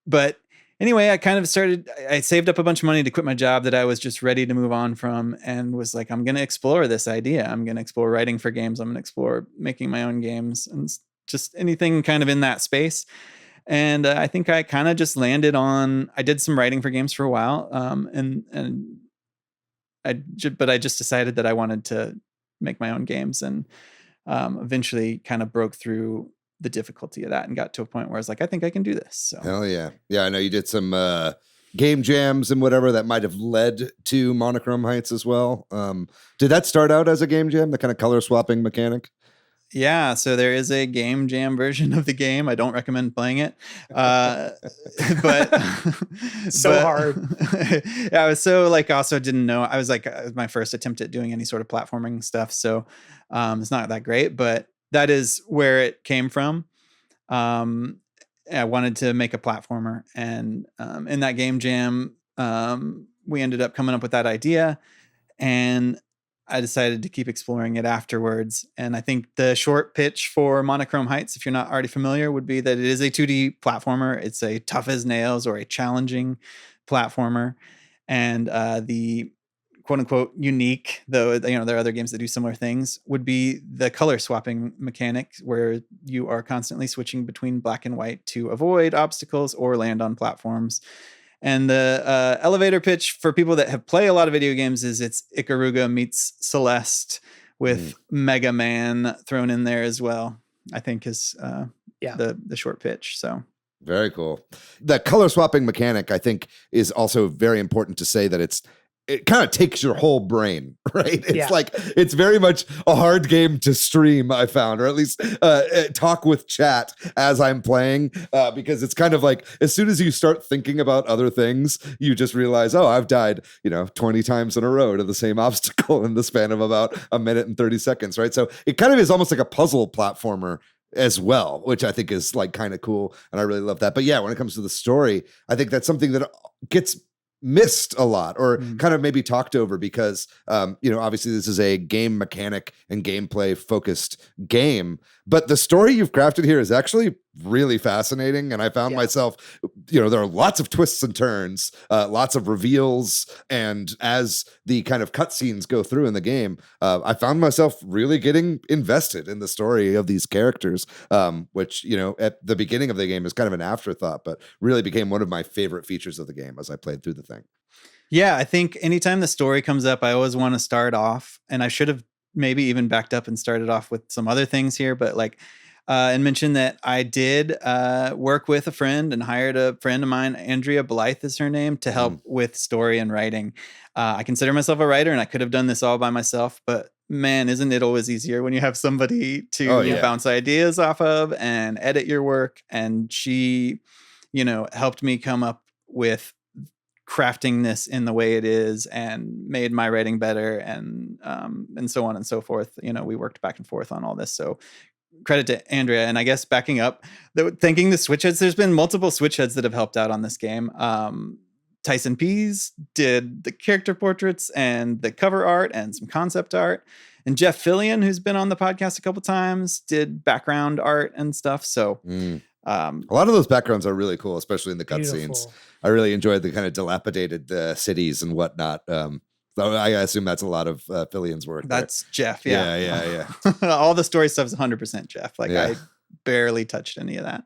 But anyway, I saved up a bunch of money to quit my job that I was just ready to move on from, and was like, I'm going to explore this idea. I'm going to explore writing for games. I'm going to explore making my own games and just anything kind of in that space. And I think I kind of just landed on, I did some writing for games for a while. But I just decided that I wanted to make my own games, and eventually kind of broke through the difficulty of that and got to a point where I was like, I think I can do this. So. Hell yeah. Yeah, I know you did some game jams and whatever that might have led to Monochrome Heights as well. Did that start out as a game jam, the kind of color swapping mechanic? Yeah, so there is a game jam version of the game. I don't recommend playing it, but hard. Yeah, I was so also didn't know. I was like, it was my first attempt at doing any sort of platforming stuff, so it's not that great. But that is where it came from. I wanted to make a platformer, and in that game jam, we ended up coming up with that idea, and I decided to keep exploring it afterwards. And I think the short pitch for Monochrome Heights, if you're not already familiar, would be that it is a 2D platformer. It's a tough as nails or a challenging platformer. And the quote unquote unique, though, there are other games that do similar things, would be the color swapping mechanic, where you are constantly switching between black and white to avoid obstacles or land on platforms. And the elevator pitch for people that play a lot of video games is it's Ikaruga meets Celeste with Mega Man thrown in there as well, I think is the short pitch. So very cool. The color swapping mechanic, I think, is also very important to say that it kind of takes your whole brain, right? It's like, it's very much a hard game to stream, I found, or at least talk with chat as I'm playing, because it's kind of like, as soon as you start thinking about other things, you just realize, oh, I've died, 20 times in a row to the same obstacle in the span of about a minute and 30 seconds, right? So it kind of is almost like a puzzle platformer as well, which I think is like kind of cool. And I really love that. But yeah, when it comes to the story, I think that's something that gets missed a lot, or kind of maybe talked over, because obviously this is a game mechanic and gameplay focused game, but the story you've crafted here is actually really fascinating. And I found myself, there are lots of twists and turns, lots of reveals, and as the kind of cutscenes go through in the game, I found myself really getting invested in the story of these characters, which at the beginning of the game is kind of an afterthought, but really became one of my favorite features of the game as I played through the thing. Yeah, I think anytime the story comes up, I always want to start off, and I should have maybe even backed up and started off with some other things here, but and mention that I did work with a friend and hired a friend of mine, Andrea Blythe is her name, to help with story and writing. I consider myself a writer, and I could have done this all by myself, but man, isn't it always easier when you have somebody to bounce ideas off of and edit your work? And she, helped me come up with crafting this in the way it is and made my writing better, and so on and so forth. We worked back and forth on all this. So credit to Andrea. And I guess backing up, thanking the Switch Headz, there's been multiple Switch Headz that have helped out on this game. Tyson Pease did the character portraits and the cover art and some concept art. And Jeff Fillion, who's been on the podcast a couple times, did background art and stuff. So a lot of those backgrounds are really cool, especially in the cutscenes. I really enjoyed the kind of dilapidated cities and whatnot. So I assume that's a lot of Fillion's work. That's there. Jeff. Yeah. All the story stuff is 100% Jeff. I barely touched any of that.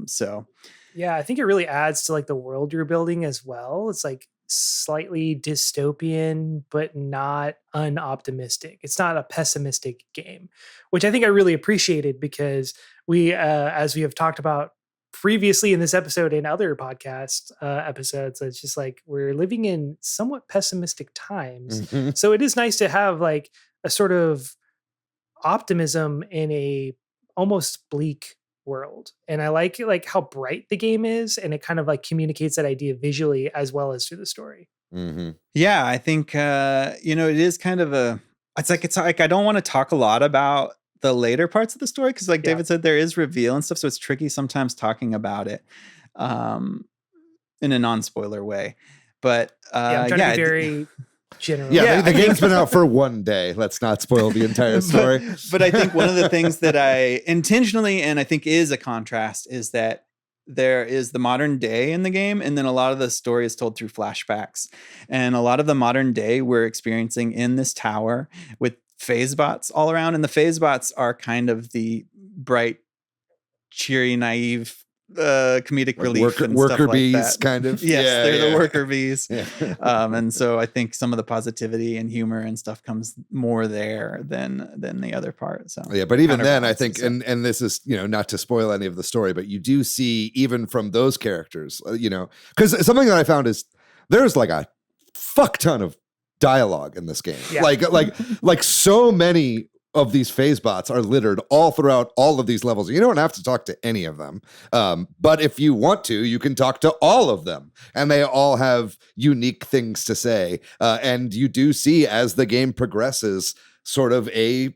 So yeah, I think it really adds to the world you're building as well. It's slightly dystopian, but not unoptimistic. It's not a pessimistic game, which I think I really appreciated, because we, as we have talked about previously in this episode and other podcast episodes, it's just we're living in somewhat pessimistic times. So it is nice to have a sort of optimism in a almost bleak world. And I like how bright the game is, and it kind of like communicates that idea visually as well as through the story. Mm-hmm. Yeah, I think it is kind of it's like I don't want to talk a lot about the later parts of the story because, like David said, there is reveal and stuff, so it's tricky sometimes talking about it in a non-spoiler way. But I'm trying to be very general. Yeah, the game's been out for one day. Let's not spoil the entire story. But I think one of the things that I intentionally, and I think is a contrast, is that there is the modern day in the game, and then a lot of the story is told through flashbacks. And a lot of the modern day we're experiencing in this tower with phase bots all around. And the phase bots are kind of the bright, cheery, naive comedic relief and worker stuff bees, like that. kind of. Yes, they're the worker bees. Yeah. And so I think some of the positivity and humor and stuff comes more there than the other part. So yeah, but even then, I think, and this is not to spoil any of the story, but you do see even from those characters, because something that I found is there's like a fuck ton of dialogue in this game. Yeah. Like so many of these phase bots are littered all throughout all of these levels. You don't have to talk to any of them. But if you want to, you can talk to all of them. And they all have unique things to say. And you do see as the game progresses sort of a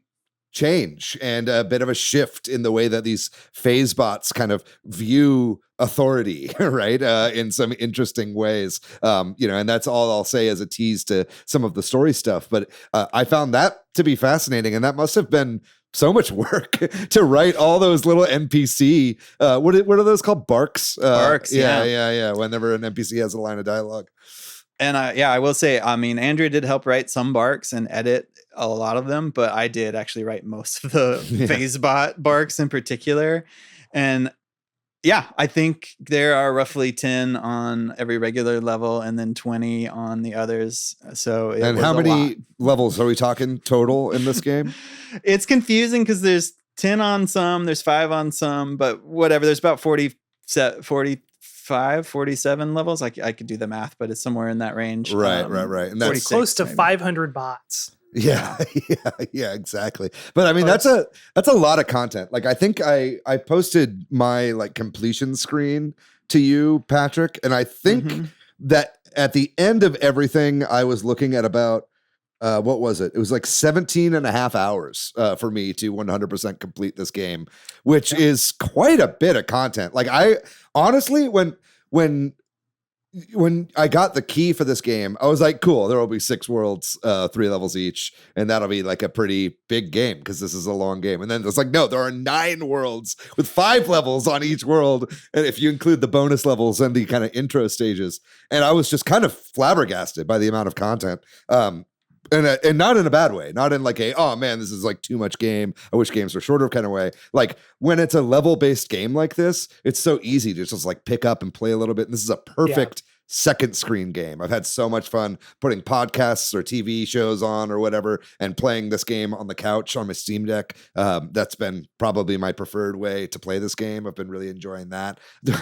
change and a bit of a shift in the way that these phase bots kind of view authority, right? In some interesting ways. And that's all I'll say as a tease to some of the story stuff. But I found that to be fascinating. And that must have been so much work to write all those little NPC. What are those called? Barks? Barks, yeah. Whenever an NPC has a line of dialogue. And I will say, I mean, Andrea did help write some barks and edit a lot of them, but I did actually write most of the phase bot barks in particular. And yeah, I think there are roughly 10 on every regular level and then 20 on the others. So and how many levels are we talking total in this game? It's confusing because there's 10 on some, there's 5 on some, but whatever. There's about 47 levels. I could do the math, but it's somewhere in that range. Right. And that's close to maybe 500 bots. Yeah, exactly. But I mean, that's a lot of content. Like, I think I posted my like completion screen to you, Patrick, and I think that at the end of everything, I was looking at about what was it? It was like 17 and a half hours for me to 100% complete this game, which is quite a bit of content. Like, I honestly, when I got the key for this game, I was like, cool, there will be 6 worlds, 3 levels each, and that'll be like a pretty big game because this is a long game. And then it's like, no, there are 9 worlds with 5 levels on each world, and if you include the bonus levels and the kind of intro stages. And I was just kind of flabbergasted by the amount of content. And not in a bad way, not in like oh man, this is like too much game, I wish games were shorter kind of way. Like when it's a level-based game like this, it's so easy to just like pick up and play a little bit. And this is a perfect second screen game. I've had so much fun putting podcasts or TV shows on or whatever and playing this game on the couch on my Steam Deck. That's been probably my preferred way to play this game. I've been really enjoying that.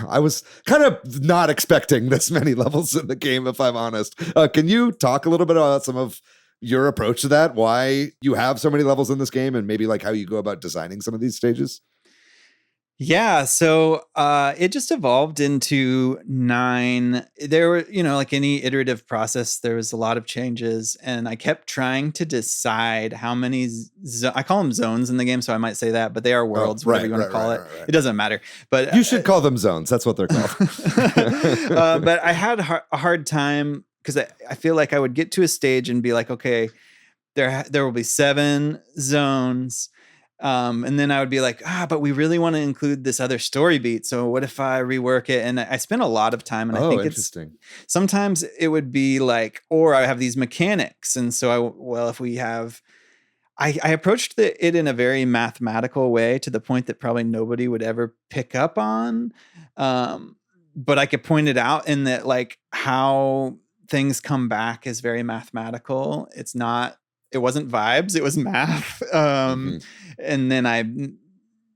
I was kind of not expecting this many levels in the game, if I'm honest. Can you talk a little bit about some of your approach to that, why you have so many levels in this game, and maybe like how you go about designing some of these stages? Yeah, so it just evolved into 9. There were, like any iterative process, there was a lot of changes, and I kept trying to decide how many, I call them zones in the game, so I might say that, but they are worlds, whatever you want to call it. Right. It doesn't matter. But you should call them zones. That's what they're called. But I had a hard time because I feel like I would get to a stage and be like, okay, there will be 7 zones. And then I would be like, but we really want to include this other story beat. So what if I rework it? And I spent a lot of time, and I think interesting. Sometimes it would be like, or I have these mechanics. And so if we have, I approached it in a very mathematical way to the point that probably nobody would ever pick up on. But I could point it out in that like how things come back is very mathematical. It wasn't vibes, it was math. And then I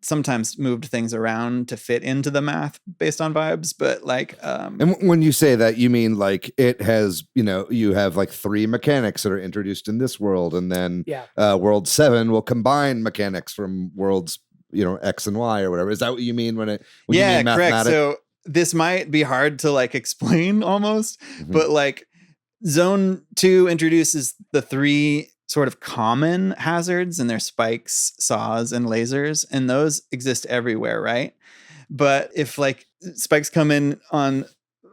sometimes moved things around to fit into the math based on vibes, but like and when you say that, you mean like it has, you have like 3 mechanics that are introduced in this world, and then world 7 will combine mechanics from worlds X and Y or whatever. Is that what you mean when you yeah, mean correct. mathematic? So this might be hard to like explain almost, but like Zone 2 introduces the 3 sort of common hazards, and they're spikes, saws, and lasers, and those exist everywhere, right? But if like spikes come in on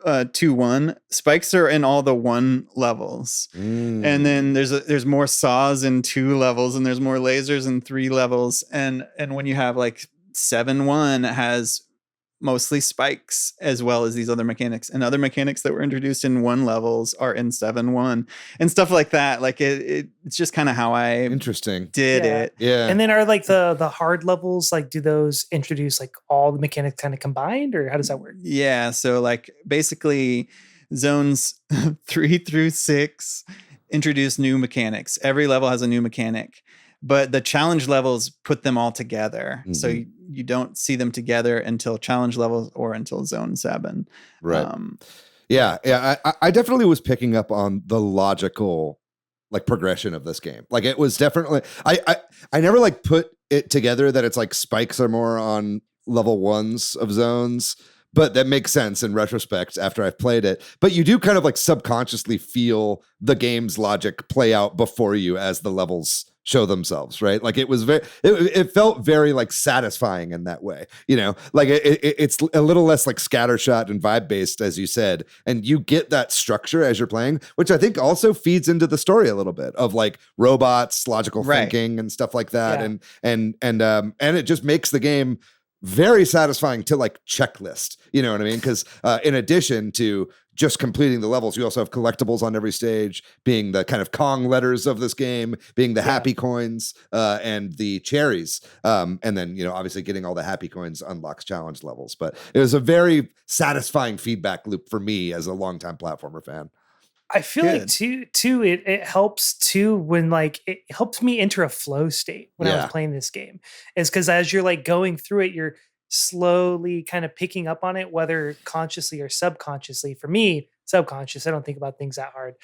2-1, spikes are in all the 1 levels, and then there's more saws in 2 levels, and there's more lasers in 3 levels, and when you have like 7-1, it has mostly spikes as well as these other mechanics, and other mechanics that were introduced in 1 levels are in 7-1 and stuff like that. Like it's just kind of how I did it. Yeah. And then are like the hard levels, like do those introduce like all the mechanics kind of combined, or how does that work? Yeah. So like basically zones 3 through 6 introduce new mechanics. Every level has a new mechanic, but the challenge levels put them all together. So you don't see them together until challenge levels or until zone 7. Right. Yeah. I definitely was picking up on the logical like progression of this game. Like it was definitely, I never like put it together that it's like spikes are more on level 1s of zones, but that makes sense in retrospect after I've played it. But you do kind of like subconsciously feel the game's logic play out before you as the levels show themselves, right? Like it was it felt very like satisfying in that way, like it's a little less like scattershot and vibe based, as you said, and you get that structure as you're playing, which I think also feeds into the story a little bit of like robots, logical thinking and stuff like that. And it just makes the game very satisfying to like checklist, you know what I mean? Because in addition to just completing the levels, you also have collectibles on every stage, being the kind of Kong letters of this game, being the happy coins and the cherries. And then, obviously getting all the happy coins unlocks challenge levels. But it was a very satisfying feedback loop for me as a longtime platformer fan. I feel like too it helps too when like it helps me enter a flow state when I was playing this game. Is because as you're like going through it, you're slowly kind of picking up on it, whether consciously or subconsciously. For me, subconscious. I don't think about things that hard.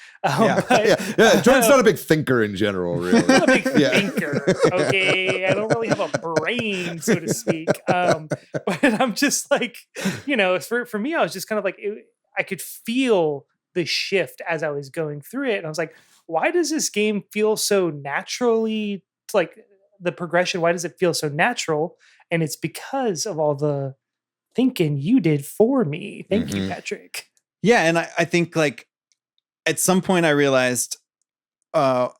Jordan's not a big thinker in general, really. I'm not a big thinker. Okay, I don't really have a brain, so to speak. But I'm just like, for me, I was just kind of like I could feel the shift as I was going through it. And I was like, why does this game feel so naturally, like the progression, why does it feel so natural? And it's because of all the thinking you did for me. Thank you, Patrick. Yeah. And I think like at some point I realized, to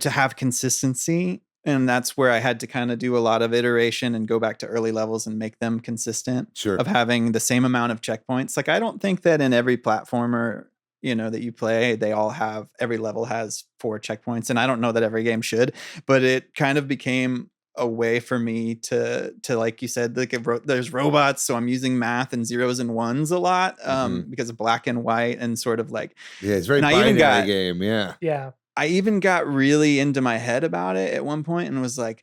have consistency, and that's where I had to kind of do a lot of iteration and go back to early levels and make them consistent of having the same amount of checkpoints. Like, I don't think that in every platformer, that you play, every level has 4 checkpoints. And I don't know that every game should, but it kind of became a way for me to like you said, like there's robots. So I'm using math and zeros and ones a lot because of black and white and sort of like, it's very binary game. Yeah. I even got really into my head about it at one point and was like,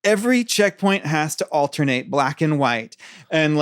every checkpoint has to alternate black and white, and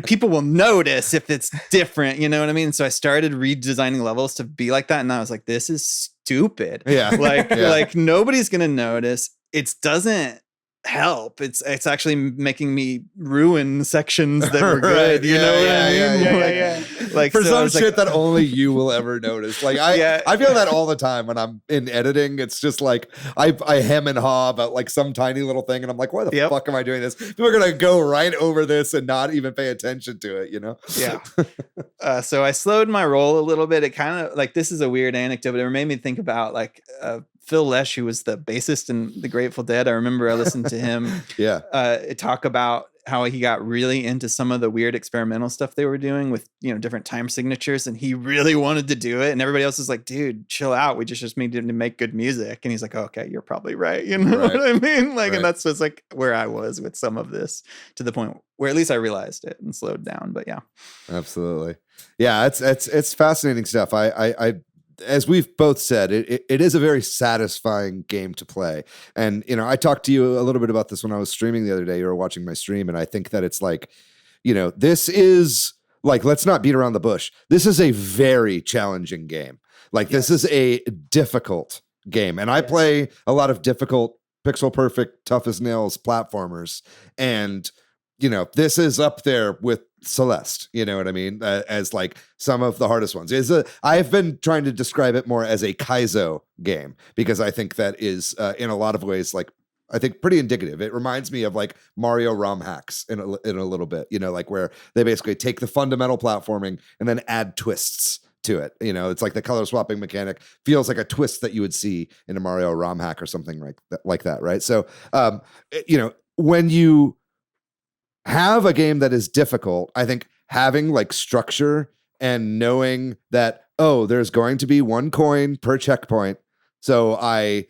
people will notice if it's different, you know what I mean? So I started redesigning levels to be like that, and I was like, this is stupid. Like nobody's gonna notice. It doesn't help. It's actually making me ruin sections that were good. You know what I mean? Like for some shit that only you will ever notice. Like I feel that all the time when I'm in editing. It's just like I hem and haw about like some tiny little thing, and I'm like, why the fuck am I doing this? People are gonna go right over this and not even pay attention to it. Yeah. So I slowed my roll a little bit. It kind of like, this is a weird anecdote, but it made me think about like Phil Lesh, who was the bassist in the Grateful Dead. I remember I listened to him talk about how he got really into some of the weird experimental stuff they were doing with, different time signatures. And he really wanted to do it. And everybody else is like, dude, chill out. We just need to make good music. And he's like, oh, okay, you're probably right. You know what I mean? Like, and that's just like where I was with some of this, to the point where at least I realized it and slowed down. But yeah. Absolutely. Yeah. It's fascinating stuff. I as we've both said, it is a very satisfying game to play. And, I talked to you a little bit about this when I was streaming the other day. You were watching my stream, and I think that it's like, this is like, let's not beat around the bush. This is a very challenging game. Like, this is a difficult game. And I play a lot of difficult pixel perfect, tough as nails platformers. And, this is up there with Celeste, you know what I mean? As like some of the hardest ones. I've been trying to describe it more as a Kaizo game because I think that is in a lot of ways like I think pretty indicative. It reminds me of like Mario ROM hacks in a little bit, like where they basically take the fundamental platforming and then add twists to it. It's like the color swapping mechanic feels like a twist that you would see in a Mario ROM hack or something like that, right? So, when you have a game that is difficult, I think having like structure and knowing that, there's going to be 1 coin per checkpoint. So I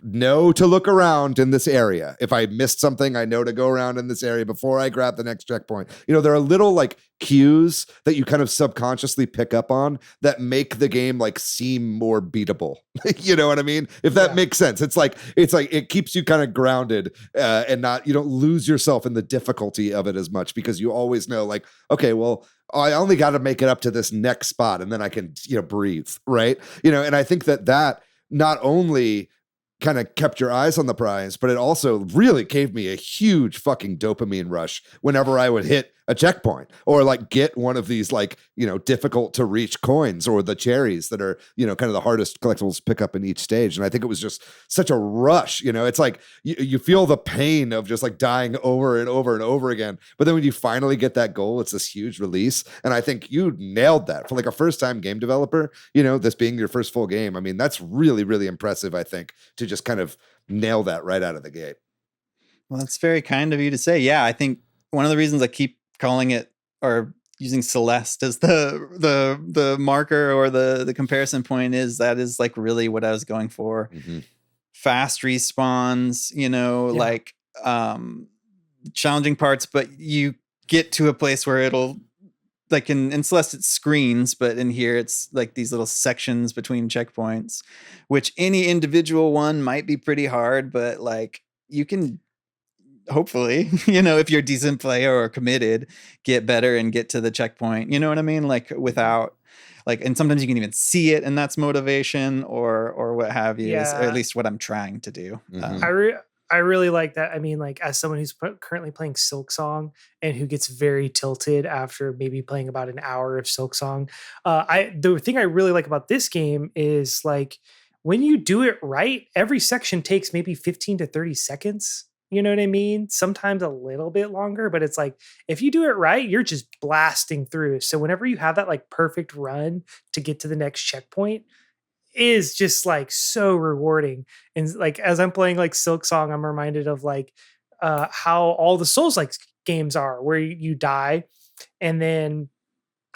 know to look around in this area. If I missed something, I know to go around in this area before I grab the next checkpoint. There are little like cues that you kind of subconsciously pick up on that make the game like seem more beatable. You know what I mean? If that makes sense. It's like it keeps you kind of grounded and you don't lose yourself in the difficulty of it as much because you always know like, okay, well, I only got to make it up to this next spot and then I can, breathe, right? And I think that not only kind of kept your eyes on the prize, but it also really gave me a huge fucking dopamine rush whenever I would hit a checkpoint or like get one of these like, difficult to reach coins or the cherries that are, kind of the hardest collectibles to pick up in each stage. And I think it was just such a rush, it's like you feel the pain of just like dying over and over and over again. But then when you finally get that goal, it's this huge release. And I think you nailed that for like a first time game developer, this being your first full game. I mean, that's really, really impressive, I think, to just kind of nail that right out of the gate. Well, that's very kind of you to say. Yeah, I think one of the reasons I keep calling it or using Celeste as the marker or the comparison point is that is like really what I was going for. Mm-hmm. Fast respawns, like challenging parts, but you get to a place where it'll like in Celeste it's screens, but in here it's like these little sections between checkpoints, which any individual one might be pretty hard, but like you can hopefully, if you're a decent player or committed, get better and get to the checkpoint. You know what I mean? Like without like, and sometimes you can even see it and that's motivation or what have you, or at least what I'm trying to do. Mm-hmm. I really like that. I mean, like as someone who's currently playing Silksong and who gets very tilted after maybe playing about an hour of Silksong, the thing I really like about this game is like when you do it right, every section takes maybe 15 to 30 seconds. You know what I mean? Sometimes a little bit longer, but it's like, if you do it right, you're just blasting through. So whenever you have that like perfect run to get to the next checkpoint is just like so rewarding. And like, as I'm playing like Silksong, I'm reminded of like how all the Souls-like games are where you die and then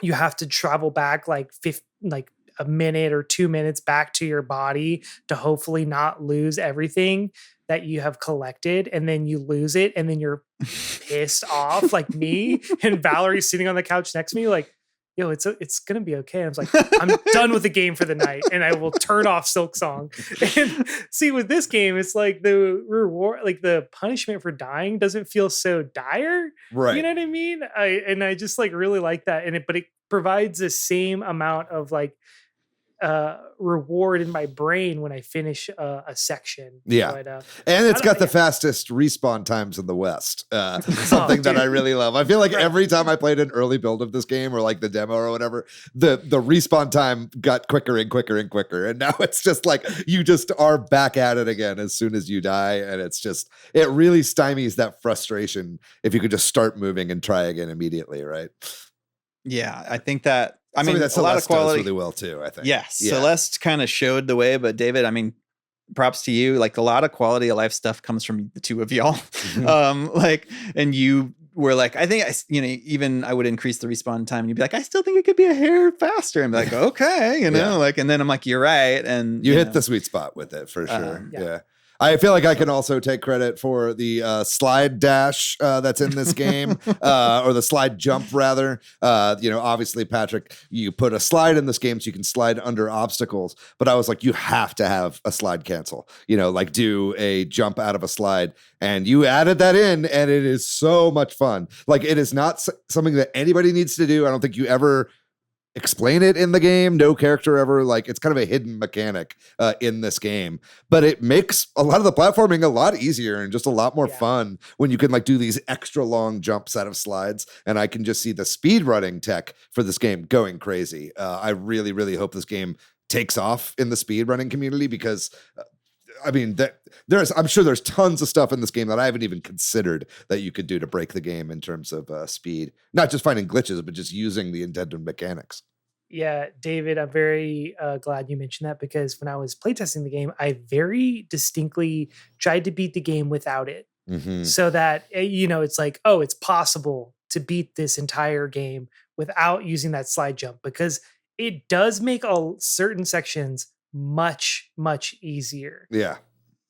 you have to travel back like a minute or 2 minutes back to your body to hopefully not lose everything that you have collected, and then you lose it and then you're pissed off like me and Valerie's sitting on the couch next to me like, yo, it's gonna be okay. I was like, I'm done with the game for the night and I will turn off Silksong. And see, with this game, it's like the reward, like the punishment for dying doesn't feel so dire. Right. You know what I mean? I just like really like that. But it provides the same amount of like reward in my brain when I finish a section. Yeah. But, and it's got the fastest respawn times in the West. Something that I really love. I feel like every time I played an early build of this game or like the demo or whatever, the respawn time got quicker and quicker and quicker. And now it's just like you just are back at it again as soon as you die. And it's just, it really stymies that frustration if you could just start moving and try again immediately, right? Yeah, I think that a lot of quality does really well too, I think. Yes, yeah. Celeste kind of showed the way, but David, I mean, props to you. Like a lot of quality of life stuff comes from the two of y'all. Mm-hmm. And you were like, I think even I would increase the respawn time, and you'd be like, I still think it could be a hair faster. And be like, okay, and then I'm like, you're right, and you hit the sweet spot with it for sure. Yeah. I feel like I can also take credit for the slide dash that's in this game, or the slide jump rather. Obviously, Patrick, you put a slide in this game so you can slide under obstacles. But I was like, you have to have a slide cancel. Like do a jump out of a slide, and you added that in, and it is so much fun. Like it is not something that anybody needs to do. I don't think you ever explain it in the game. No character ever, like, it's kind of a hidden mechanic in this game, but it makes a lot of the platforming a lot easier and just a lot more fun when you can like do these extra long jumps out of slides. And I can just see the speed running tech for this game going crazy. I really, really hope this game takes off in the speed running community, because I mean, I'm sure there's tons of stuff in this game that I haven't even considered that you could do to break the game in terms of speed. Not just finding glitches, but just using the intended mechanics. Yeah, David, I'm very glad you mentioned that, because when I was playtesting the game, I very distinctly tried to beat the game without it. So that, it's like, oh, it's possible to beat this entire game without using that slide jump, because it does make certain sections much, much easier. Yeah.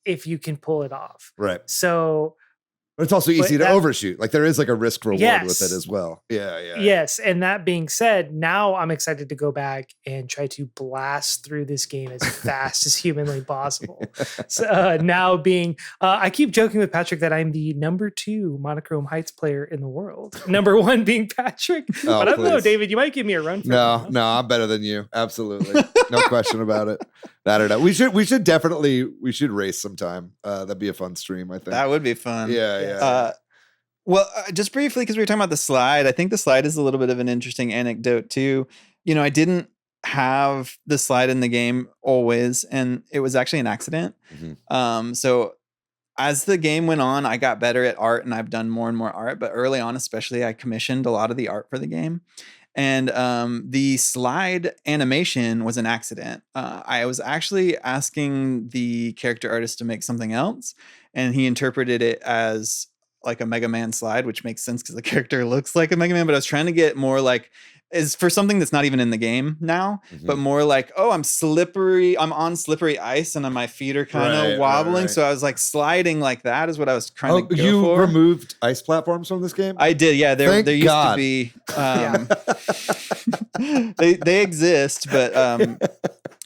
If you can pull it off. Right. So, but it's also easy to overshoot. Like there is like a risk reward with it as well. Yeah. Yes. And that being said, now I'm excited to go back and try to blast through this game as fast as humanly possible. So now being, I keep joking with Patrick that I'm the number 2 Monochrome Heights player in the world. Number 1 being Patrick. But I don't know, David, you might give me a run for it. No, I'm better than you. Absolutely. No question about it. That or not. We should definitely race sometime. That'd be a fun stream, I think. That would be fun. Yeah. Well, just briefly, because we were talking about the slide, I think the slide is a little bit of an interesting anecdote too. I didn't have the slide in the game always, and it was actually an accident. So as the game went on, I got better at art, and I've done more and more art. But early on, especially, I commissioned a lot of the art for the game. And the slide animation was an accident. I was actually asking the character artist to make something else, and he interpreted it as like a Mega Man slide, which makes sense because the character looks like a Mega Man. But I was trying to get more like, is for something that's not even in the game now, but more like, oh, I'm on slippery ice and my feet are kind of wobbling. Right. So I was like sliding like that is what I was trying to go for. You removed ice platforms from this game? I did. Yeah. There used to be, they exist, but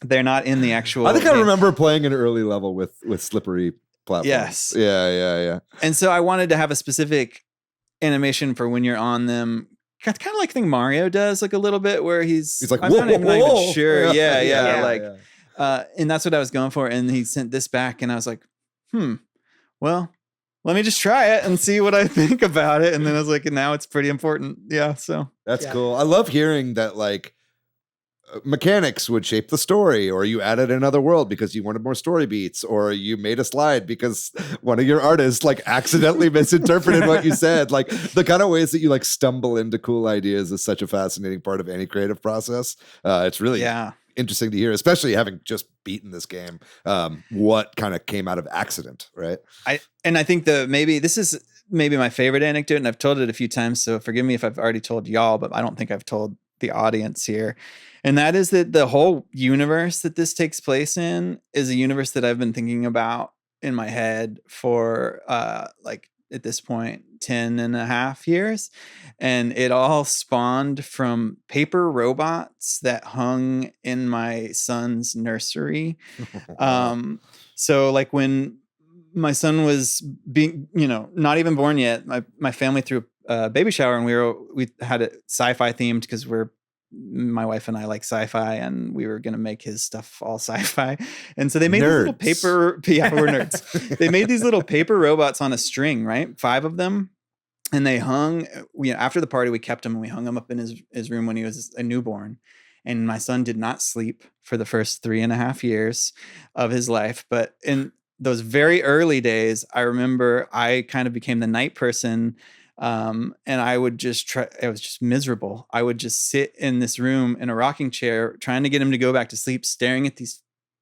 they're not in the actual I think game. I remember playing an early level with slippery platforms. Yes. Yeah. And so I wanted to have a specific animation for when you're on them. Kind of like thing Mario does, like a little bit, where he's like, I'm not even sure. Yeah. And that's what I was going for. And he sent this back, and I was like, well, let me just try it and see what I think about it. And then I was like, and now it's pretty important. Yeah. So that's cool. I love hearing that, like, mechanics would shape the story, or you added another world because you wanted more story beats, or you made a slide because one of your artists like accidentally misinterpreted what you said. Like the kind of ways that you like stumble into cool ideas is such a fascinating part of any creative process. It's really interesting to hear, especially having just beaten this game, what kind of came out of accident, right? I think this is maybe my favorite anecdote, and I've told it a few times, so forgive me if I've already told y'all, but I don't think I've told the audience here. And that is that the whole universe that this takes place in is a universe that I've been thinking about in my head for like at this point 10 and a half years. And it all spawned from paper robots that hung in my son's nursery. So like when my son was being, not even born yet, my family threw a baby shower, and we had it sci-fi themed because my wife and I like sci-fi, and we were going to make his stuff all sci-fi. And so they made these little paper, we're nerds. They made these little paper robots on a string, right? 5 of them. And they hung, after the party, we kept them and we hung them up in his room when he was a newborn. And my son did not sleep for the first 3.5 years of his life. But in those very early days, I remember I kind of became the night person. And I would just try, I was just miserable. I would just sit in this room in a rocking chair, trying to get him to go back to sleep, staring at these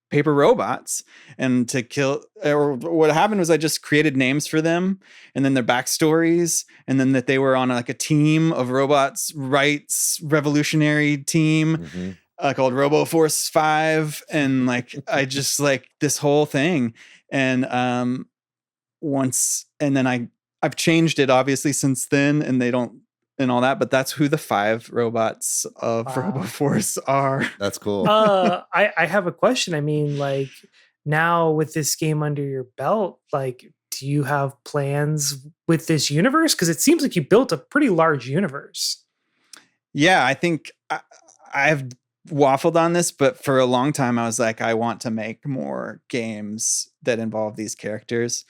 paper robots and to kill. Or what happened was I just created names for them, and then their backstories, and then that they were on like a team of robots rights revolutionary team called Robo Force 5. And like, I just like this whole thing. And, I've changed it obviously since then, and they don't and all that, but that's who the 5 robots of RoboForce are. That's cool. I have a question. I mean, like now with this game under your belt, like, do you have plans with this universe? Because it seems like you built a pretty large universe. Yeah, I think I've waffled on this, but for a long time I was like, I want to make more games that involve these characters.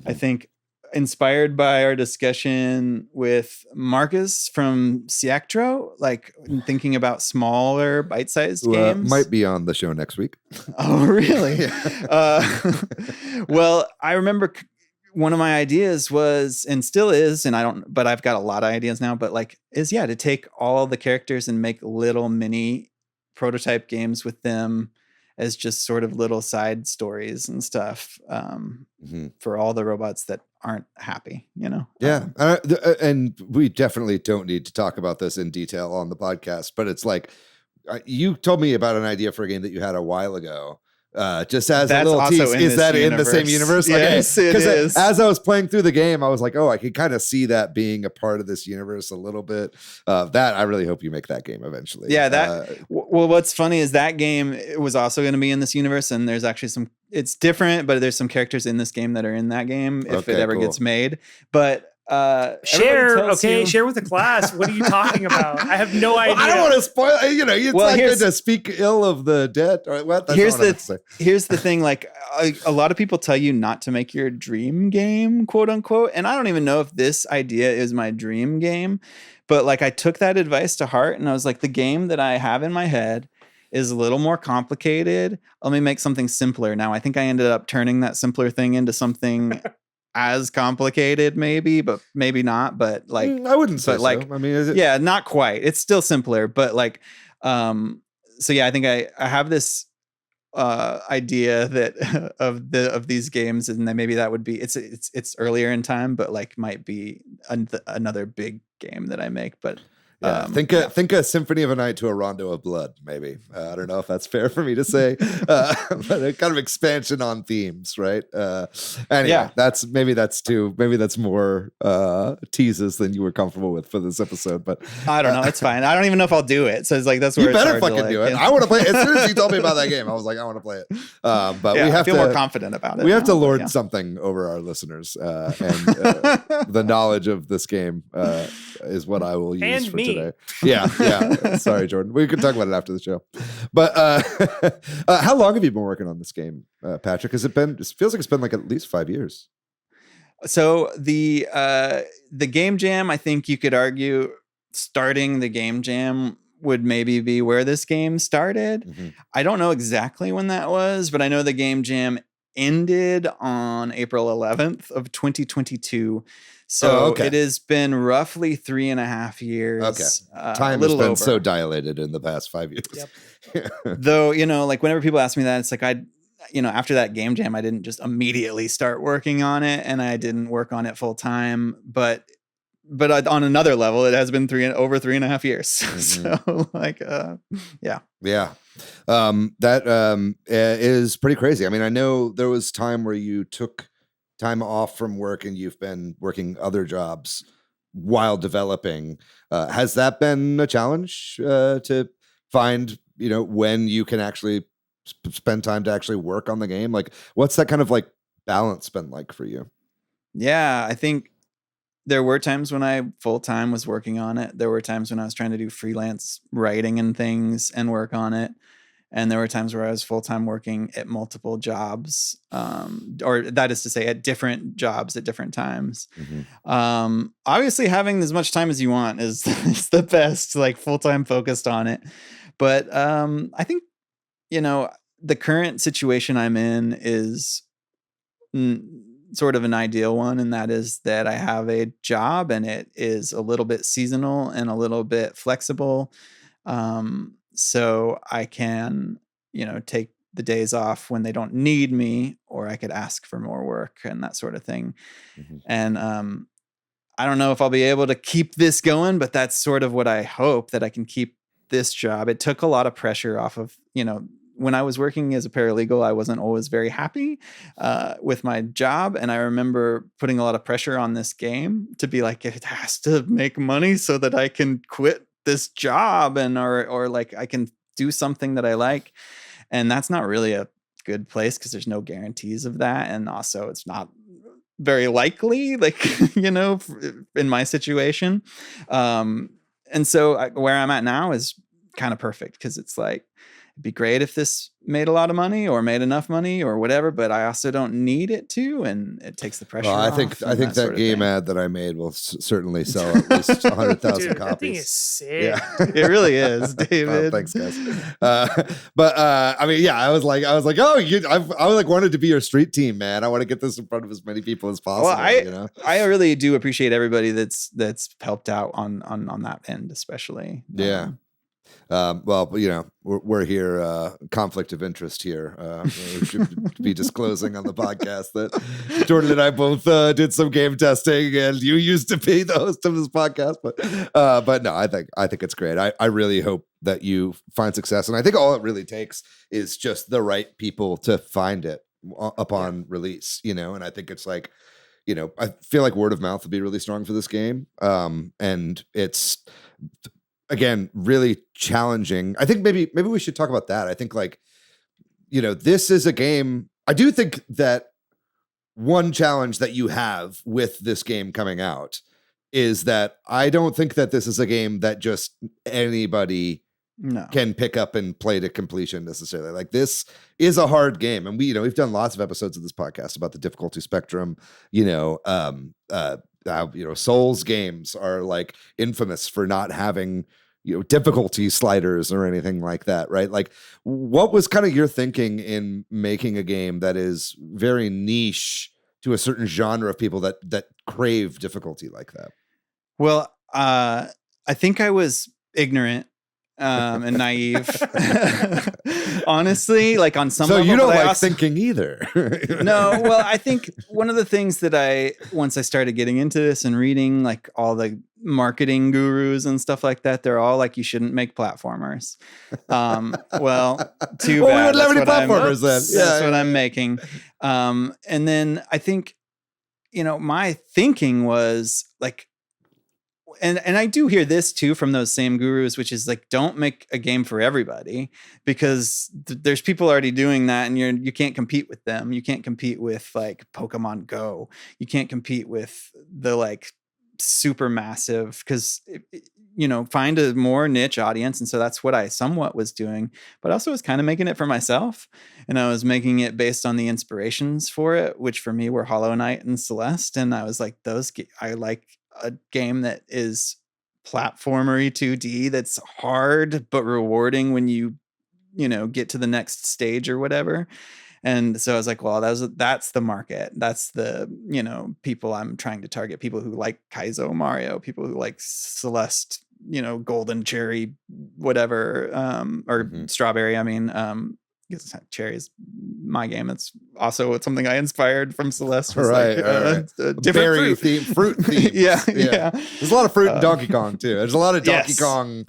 I think inspired by our discussion with Marcus from Siectro, like thinking about smaller bite-sized games. Might be on the show next week. Oh, really? Well, I remember one of my ideas was, and still is, but I've got a lot of ideas now, but to take all the characters and make little mini prototype games with them as just sort of little side stories and stuff for all the robots that aren't happy, Yeah. And we definitely don't need to talk about this in detail on the podcast, but it's like, you told me about an idea for a game that you had a while ago. Just as That's a little tease, is that universe. in the same universe? Yes, it is. As I was playing through the game, I was like, oh, I could kind of see that being a part of this universe a little bit. That I really hope you make that game eventually. Yeah, well, what's funny is that game was also going to be in this universe, and there's actually it's different, but there's some characters in this game that are in that game if it ever gets made. But share with the class. What are you talking about? I have no idea. I don't want to spoil. It's not good to speak ill of the dead. Or what? Here's the thing. Like a lot of people tell you not to make your dream game, quote unquote. And I don't even know if this idea is my dream game, but like I took that advice to heart, and I was like, the game that I have in my head is a little more complicated. Let me make something simpler. Now I think I ended up turning that simpler thing into something as complicated, maybe, but maybe not. But like, I wouldn't say so. I mean, is it? Not quite. It's still simpler, but like, so yeah, I think I have this idea that of these games, and then maybe that would be it's earlier in time, but like might be another big game that I make, but. Yeah, think a Symphony of a Night to a Rondo of Blood, maybe. I don't know if that's fair for me to say, but a kind of expansion on themes, right? Anyway, that's more teases than you were comfortable with for this episode. But I don't know, it's fine. I don't even know if I'll do it. So it's like that's where you better fucking do it. I want to play it. As soon as you told me about that game, I was like, I want to play it. But we have to feel more confident about it. We have to lord something over our listeners, and the knowledge of this game is what I will use and for me. today. Yeah. Sorry, Jordan. We can talk about it after the show. But how long have you been working on this game, Patrick? It feels like it's been like at least 5 years. So the game jam, I think you could argue starting the game jam would maybe be where this game started. Mm-hmm. I don't know exactly when that was, but I know the game jam ended on April 11th of 2022. So it has been roughly 3.5 years. Okay. Time has been so dilated in the past 5 years. Yep. Though, like whenever people ask me that, it's like after that game jam, I didn't just immediately start working on it, and I didn't work on it full time, but on another level, it has been over 3.5 years. Mm-hmm. So Yeah. That is pretty crazy. I mean, I know there was time where you took time off from work and you've been working other jobs while developing. Has that been a challenge to find, when you can actually spend time to actually work on the game? Like, what's that kind of like balance been like for you? Yeah, I think there were times when I full-time was working on it. There were times when I was trying to do freelance writing and things and work on it. And there were times where I was full-time working at multiple jobs, or that is to say at different jobs at different times. Mm-hmm. Obviously having as much time as you want is the best, like full-time focused on it. But I think, the current situation I'm in is sort of an ideal one. And that is that I have a job and it is a little bit seasonal and a little bit flexible. So I can, take the days off when they don't need me, or I could ask for more work and that sort of thing. Mm-hmm. And I don't know if I'll be able to keep this going, but that's sort of what I hope, that I can keep this job. It took a lot of pressure off of, when I was working as a paralegal, I wasn't always very happy with my job. And I remember putting a lot of pressure on this game to be like, it has to make money so that I can quit this job or like I can do something that I like. And that's not really a good place because there's no guarantees of that. And also it's not very likely, like, in my situation. And so where I'm at now is kind of perfect because it's like, it'd be great if this made a lot of money or made enough money or whatever, but I also don't need it to, and it takes the pressure off. I think that game ad that I made will certainly sell at least 100,000 copies. That thing is sick. Yeah, it really is, David. Thanks, guys. I mean, yeah, I was like, oh, I like wanted to be your street team, man. I want to get this in front of as many people as possible. Well, I really do appreciate everybody that's helped out on that end, especially. Yeah. Well, we're here, conflict of interest here. We should be disclosing on the podcast that Jordan and I both did some game testing, and you used to be the host of this podcast. But no, I think it's great. I really hope that you find success, and I think all it really takes is just the right people to find it upon release. And I think it's like, I feel like word of mouth would be really strong for this game, and it's. Again, really challenging. I think maybe we should talk about that. I think this is a game. I do think that one challenge that you have with this game coming out is that I don't think that this is a game that just anybody can pick up and play to completion necessarily. Like, this is a hard game. And we've done lots of episodes of this podcast about the difficulty spectrum, Souls games are like infamous for not having difficulty sliders or anything like that, right? Like, what was kind of your thinking in making a game that is very niche to a certain genre of people that crave difficulty like that? Well, I think I was ignorant and naive. Honestly, like on some level. So you don't like thinking either. No, well, I think one of the things that once I started getting into this and reading like all the marketing gurus and stuff like that, they're all like, you shouldn't make platformers. Well, too bad. We wouldn't have any platformers then. That's what I'm making. And then I think, my thinking was like, and I do hear this too from those same gurus, which is like, don't make a game for everybody, because there's people already doing that, and you can't compete with them. You can't compete with like Pokemon Go. You can't compete with the like super massive, because find a more niche audience. And so that's what I somewhat was doing, but also was kind of making it for myself, and I was making it based on the inspirations for it, which for me were Hollow Knight and Celeste. And I was like, I like a game that is platformery 2D that's hard but rewarding when you get to the next stage or whatever. And so I was like, well, that's the market. That's the, people I'm trying to target, people who like Kaizo Mario, people who like Celeste, Golden Cherry, whatever, or Strawberry. I mean, Cherry is my game. It's also something I inspired from Celeste. Right. Different fruit theme. yeah. There's a lot of fruit in Donkey Kong too. There's a lot of Donkey Kong.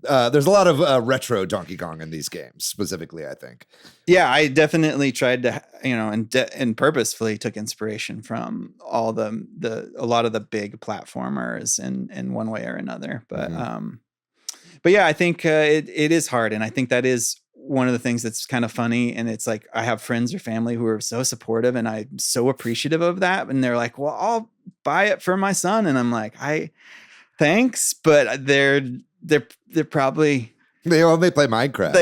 There's a lot of retro Donkey Kong in these games, specifically, I think. Yeah, I definitely tried to, and purposefully took inspiration from all a lot of the big platformers in one way or another. But yeah, I think it is hard, and I think that is one of the things that's kind of funny. And it's like, I have friends or family who are so supportive, and I'm so appreciative of that. And they're like, well, I'll buy it for my son. And I'm like, thanks, but they're probably, they only play Minecraft.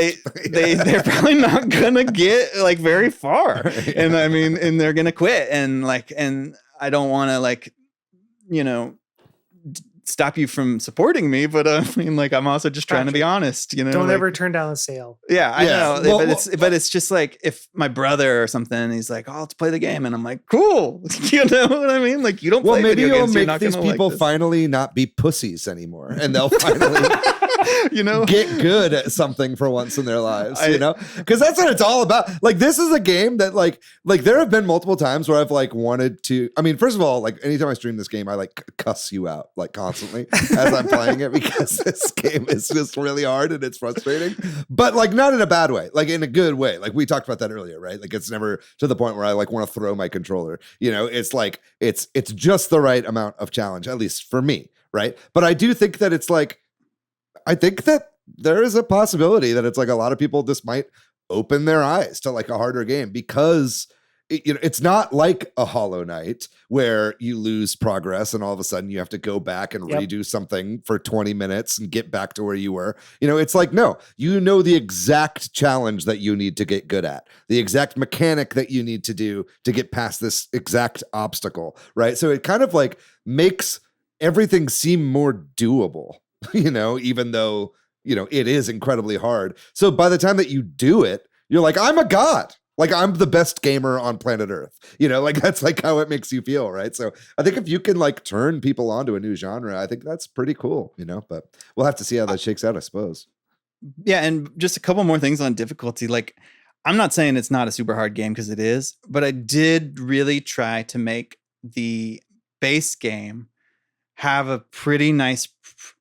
They're probably not gonna get like very far. Right. And I mean, and they're gonna quit, and I don't want to stop you from supporting me, but I mean, like, I'm also just trying to be honest, Don't ever turn down a sale. Yeah, I know. But it's just like, if my brother or something, he's like, oh, let's play the game, and I'm like, cool. You know what I mean? Like, you don't play video games, maybe you'll make these people finally not be pussies anymore, and they'll finally get good at something for once in their lives, because that's what it's all about. Like, this is a game that like there have been multiple times where I've like wanted to, I mean, first of all, like, anytime I stream this game, I like cuss you out like constantly as I'm playing it, because this game is just really hard and it's frustrating, but like not in a bad way, like in a good way. Like, we talked about that earlier, right? Like, it's never to the point where I like want to throw my controller, it's like, it's just the right amount of challenge, at least for me. Right. But I do think that it's like, I think that there is a possibility that it's like a lot of people just might open their eyes to like a harder game, because it's not like a Hollow Knight where you lose progress and all of a sudden you have to go back and redo something for 20 minutes and get back to where you were. It's like, no, the exact challenge that you need to get good at, the exact mechanic that you need to do to get past this exact obstacle, right? So it kind of like makes everything seem more doable, even though, it is incredibly hard. So by the time that you do it, you're like, I'm a god. Like, I'm the best gamer on planet Earth. Like, that's like how it makes you feel, right? So I think if you can like turn people onto a new genre, I think that's pretty cool, but we'll have to see how that shakes out, I suppose. Yeah, and just a couple more things on difficulty. Like, I'm not saying it's not a super hard game, because it is, but I did really try to make the base game have a pretty nice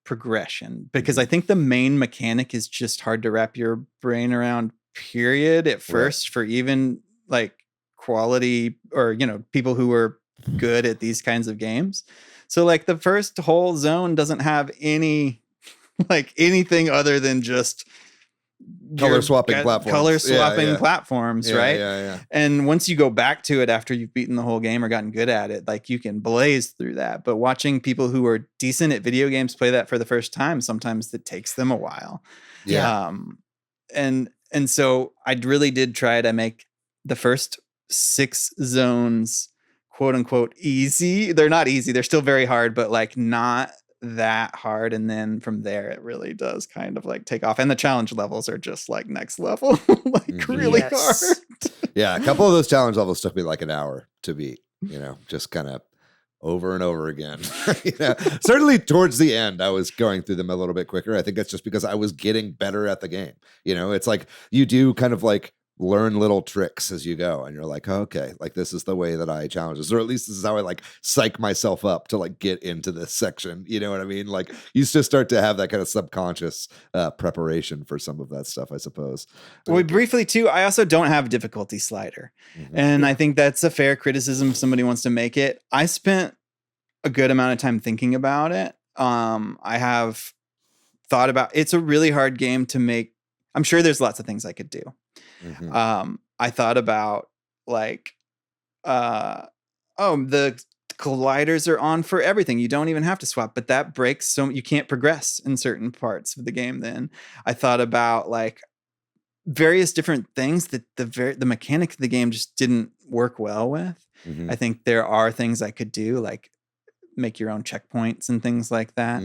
progression, because I think the main mechanic is just hard to wrap your brain around, period, at first, for even like quality or people who are good at these kinds of games. So like the first whole zone doesn't have anything other than just color swapping platforms, right? Yeah. And once you go back to it after you've beaten the whole game or gotten good at it, like you can blaze through that. But watching people who are decent at video games play that for the first time, sometimes it takes them a while. And so I really did try to make the first 6 zones, quote unquote, easy. They're not easy. They're still very hard, but like not that hard. And then from there, it really does kind of like take off. And the challenge levels are just like next level, like really hard. Yeah. A couple of those challenge levels took me like an hour to beat, just kind of over and over again. Certainly towards the end, I was going through them a little bit quicker. I think that's just because I was getting better at the game. It's like you do kind of like learn little tricks as you go, and you're like, oh, okay, like this is the way that I challenge this, or at least this is how I like psych myself up to like get into this section. You know what I mean? Like you just start to have that kind of subconscious preparation for some of that stuff, I suppose. Well, briefly too, I also don't have a difficulty slider. And I think that's a fair criticism if somebody wants to make it. I spent a good amount of time thinking about it. I have thought about, it's a really hard game to make. I'm sure there's lots of things I could do. I thought about like, the colliders are on for everything. You don't even have to swap, but that breaks, so you can't progress in certain parts of the game. Then I thought about like various different things that the mechanic of the game just didn't work well with. I think there are things I could do, like make your own checkpoints and things like that.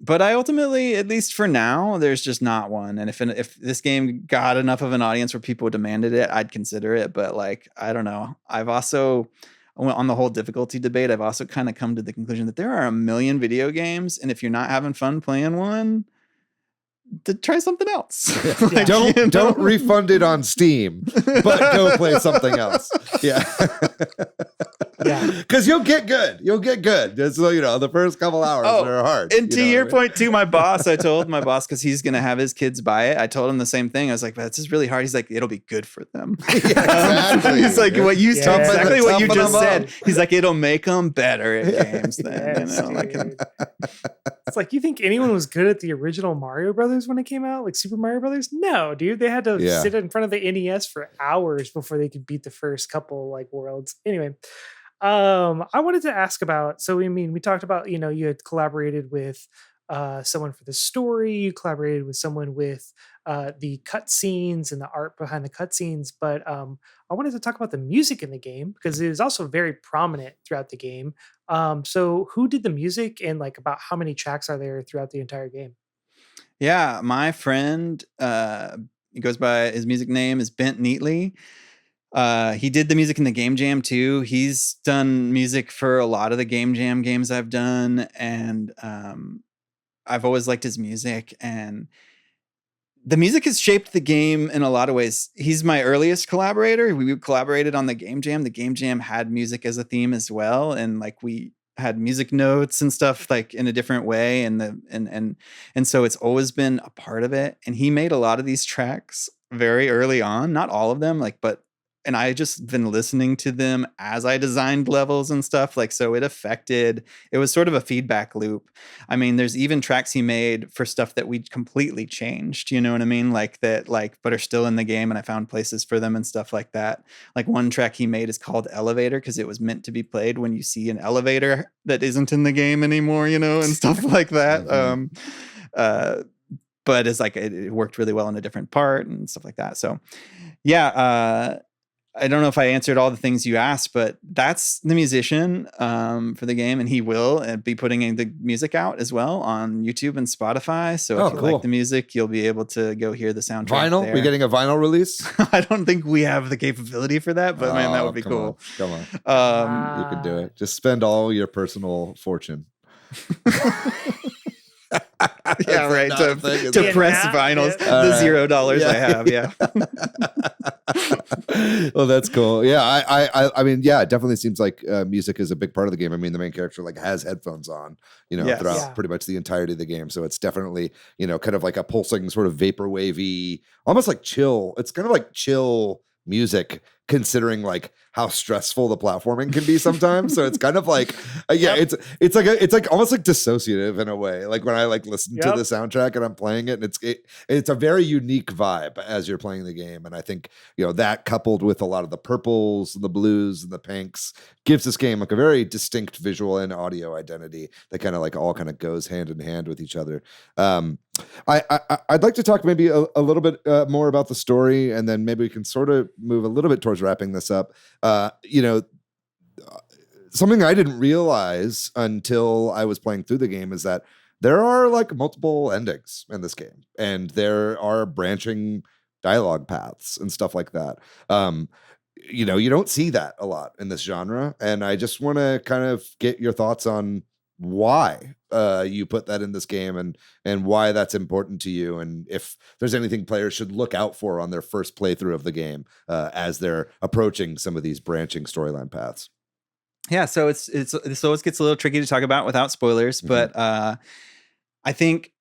But I ultimately, at least for now, there's just not one. And if this game got enough of an audience where people demanded it, I'd consider it. But like, I don't know. I've also, on the whole difficulty debate, I've also kind of come to the conclusion that there are a million video games. And if you're not having fun playing one, to try something else. Like, don't refund it on Steam, but go play something else. Because you'll get good. So, the first couple hours are hard. And to your point too, I told my boss, because he's going to have his kids buy it. I told him the same thing. I was like, but this is really hard. He's like, it'll be good for them. Exactly. He's like, what you exactly what you just said. He's like, it'll make them better at games then. It's like, you think anyone was good at the original Mario Brothers when it came out? Like Super Mario Brothers? No, dude. They had to sit in front of the NES for hours before they could beat the first couple like worlds. Anyway, I wanted to ask about, so we talked about, you had collaborated with someone for the story, you collaborated with someone with the cutscenes and the art behind the cutscenes, but I wanted to talk about the music in the game because it is also very prominent throughout the game. So who did the music, and like about how many tracks are there throughout the entire game? Yeah, my friend, he goes by, his music name is Bent Neatly. He did the music in the Game Jam too. He's done music for a lot of the Game Jam games I've done, and I've always liked his music, and the music has shaped the game in a lot of ways. He's my earliest collaborator. We collaborated on the Game Jam. The Game Jam had music as a theme as well, and like we had music notes and stuff like in a different way, and so it's always been a part of it. And he made a lot of these tracks very early on, not all of them, but and I just been listening to them as I designed levels and stuff. Like, so it was sort of a feedback loop. I mean, there's even tracks he made for stuff that we completely changed, you know what I mean? Like that, like, but are still in the game, and I found places for them and stuff like that. Like one track he made is called Elevator because it was meant to be played when you see an elevator that isn't in the game anymore, you know, and stuff like that. But it's like, it worked really well in a different part and stuff like that. So yeah, I don't know if I answered all the things you asked, but that's the musician for the game, and he will be putting the music out as well on YouTube and Spotify. So if you like the music, you'll be able to go hear the soundtrack. Vinyl? There. We're getting a vinyl release? I don't think we have the capability for that, but man, that would be cool. Come on. You can do it. Just spend all your personal fortune. Yeah, right. To press vinyls, the $0 I have. Yeah. Well, that's cool. Yeah, I mean, yeah, it definitely seems like music is a big part of the game. I mean, the main character like has headphones on, you know, throughout pretty much the entirety of the game. So it's definitely, you know, kind of like a pulsing sort of vaporwavy, almost like chill. It's kind of like chill music, considering like how stressful the platforming can be sometimes. So it's kind of like, it's like almost like dissociative in a way. Like when I like listen to the soundtrack and I'm playing it, and it's a very unique vibe as you're playing the game. And I think, you know, that coupled with a lot of the purples and the blues and the pinks gives this game like a very distinct visual and audio identity that kind of like all kind of goes hand in hand with each other. I'd like to talk maybe a little bit more about the story, and then maybe we can sort of move a little bit towards wrapping this up. You know, something I didn't realize until I was playing through the game is that there are like multiple endings in this game, and there are branching dialogue paths and stuff like that. You know, you don't see that a lot in this genre, and I just want to kind of get your thoughts on why you put that in this game, and why that's important to you, and if there's anything players should look out for on their first playthrough of the game as they're approaching some of these branching storyline paths. Yeah, so this always gets a little tricky to talk about without spoilers, but I think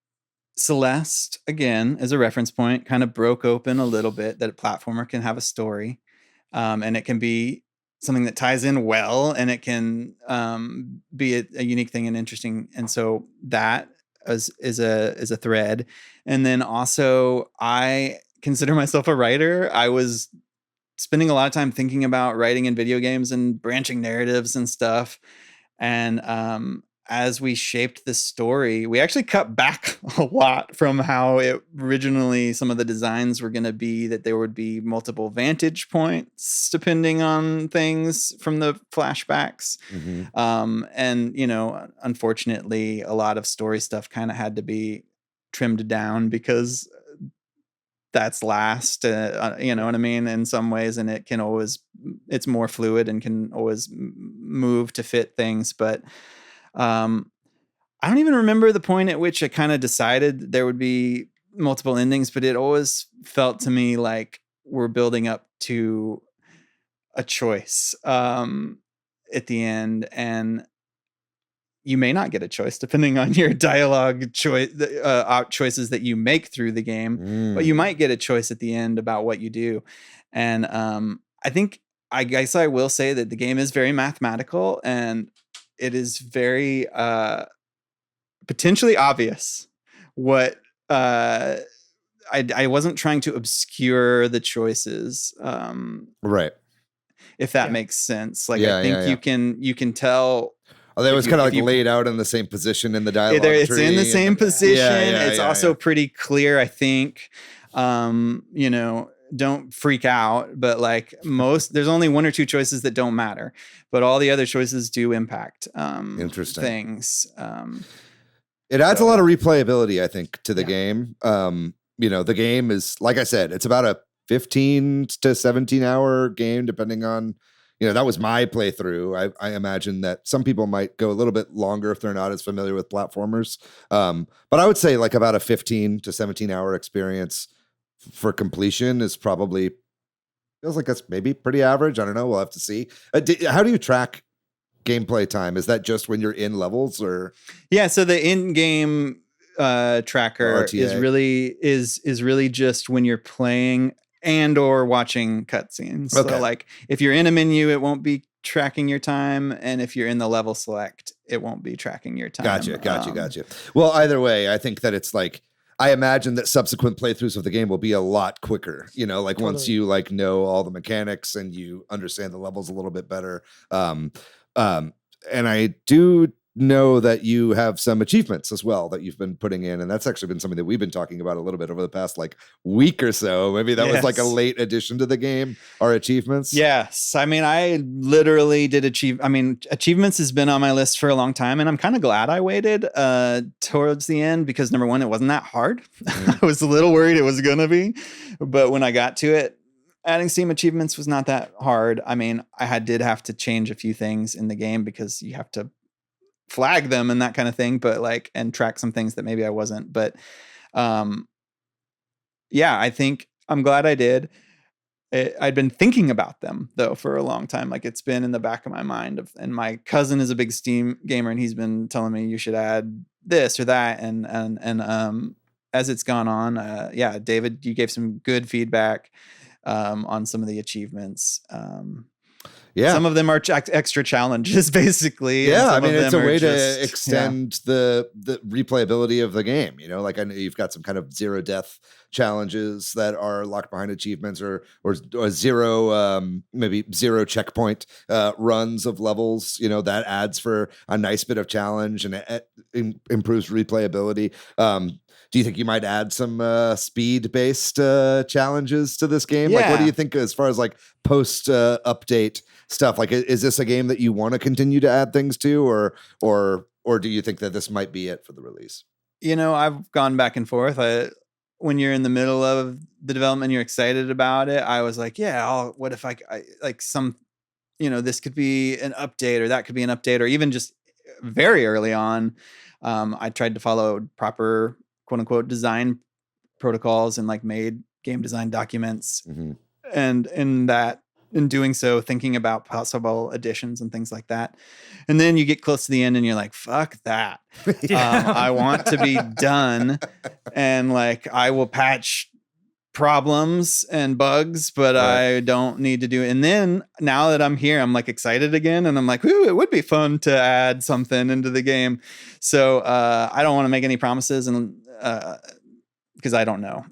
Celeste, again, as a reference point, kind of broke open a little bit that a platformer can have a story, and it can be something that ties in well, and it can be a unique thing and interesting. And so that is a thread. And then also, I consider myself a writer. I was spending a lot of time thinking about writing in video games and branching narratives and stuff. And as we shaped the story, we actually cut back a lot from how it originally, some of the designs were going to be, that there would be multiple vantage points depending on things from the flashbacks. And, you know, unfortunately, a lot of story stuff kind of had to be trimmed down because that's last, you know what I mean, in some ways, and it's more fluid and can always move to fit things. But I don't even remember the point at which I kind of decided there would be multiple endings, but it always felt to me like we're building up to a choice at the end, and you may not get a choice depending on your dialogue choices that you make through the game, but you might get a choice at the end about what you do. And I guess I will say that the game is very mathematical, and it is very potentially obvious what I wasn't trying to obscure the choices, right? If that makes sense. Like, I think you can tell. Oh, that was kind of like laid out in the same position in the dialogue it's tree. In the same position. It's also pretty clear, I think. You know, don't freak out, but like there's only one or two choices that don't matter, but all the other choices do impact interesting things. It adds a lot of replayability, I think, to the game. You know, the game is, like I said, it's about a 15 to 17 hour game, depending on, you know, that was my playthrough. I imagine that some people might go a little bit longer if they're not as familiar with platformers. But I would say like about a 15 to 17 hour experience for completion is probably, feels like that's maybe pretty average. I don't know. We'll have to see. How do you track gameplay time? Is that just when you're in levels, or? Yeah. So the in-game tracker is really just when you're playing and or watching cutscenes. Okay. So like if you're in a menu, it won't be tracking your time, and if you're in the level select, it won't be tracking your time. Gotcha. Well, either way, I think that it's like, I imagine that subsequent playthroughs of the game will be a lot quicker, you know, like once you like know all the mechanics and you understand the levels a little bit better. And I do know that you have some achievements as well that you've been putting in, and that's actually been something that we've been talking about a little bit over the past like week or so. Maybe that was like a late addition to the game, our achievements. Yes. I mean, I literally did achievements has been on my list for a long time, and I'm kind of glad I waited towards the end, because number one, it wasn't that hard. I was a little worried it was gonna be, but when I got to it, adding Steam achievements was not that hard. I mean, did have to change a few things in the game because you have to flag them and that kind of thing, but like, and track some things that maybe I wasn't, but yeah, I think I'm glad I did. I'd been thinking about them though for a long time. Like it's been in the back of my mind and my cousin is a big Steam gamer, and he's been telling me you should add this or that. And as it's gone on, yeah, David, you gave some good feedback on some of the achievements. Some of them are extra challenges, basically. Yeah, I mean, it's a way to extend the replayability of the game. You know, like I know you've got some kind of zero death challenges that are locked behind achievements, or zero, maybe zero checkpoint runs of levels. You know, that adds for a nice bit of challenge and it improves replayability. Do you think you might add some speed-based challenges to this game? Yeah. Like, what do you think as far as like post update stuff? Like, is this a game that you want to continue to add things to, or do you think that this might be it for the release? You know, I've gone back and forth. When you're in the middle of the development, you're excited about it. I was like, yeah, what if I like some, you know, this could be an update, or that could be an update, or even just very early on, I tried to follow proper quote unquote design protocols and like made game design documents. And in doing so, thinking about possible additions and things like that. And then you get close to the end and you're like, fuck that. I want to be done. And like, I will patch problems and bugs, but I don't need to do it. And then now that I'm here, I'm like excited again. And I'm like, ooh, it would be fun to add something into the game. So I don't want to make any promises, and because I don't know.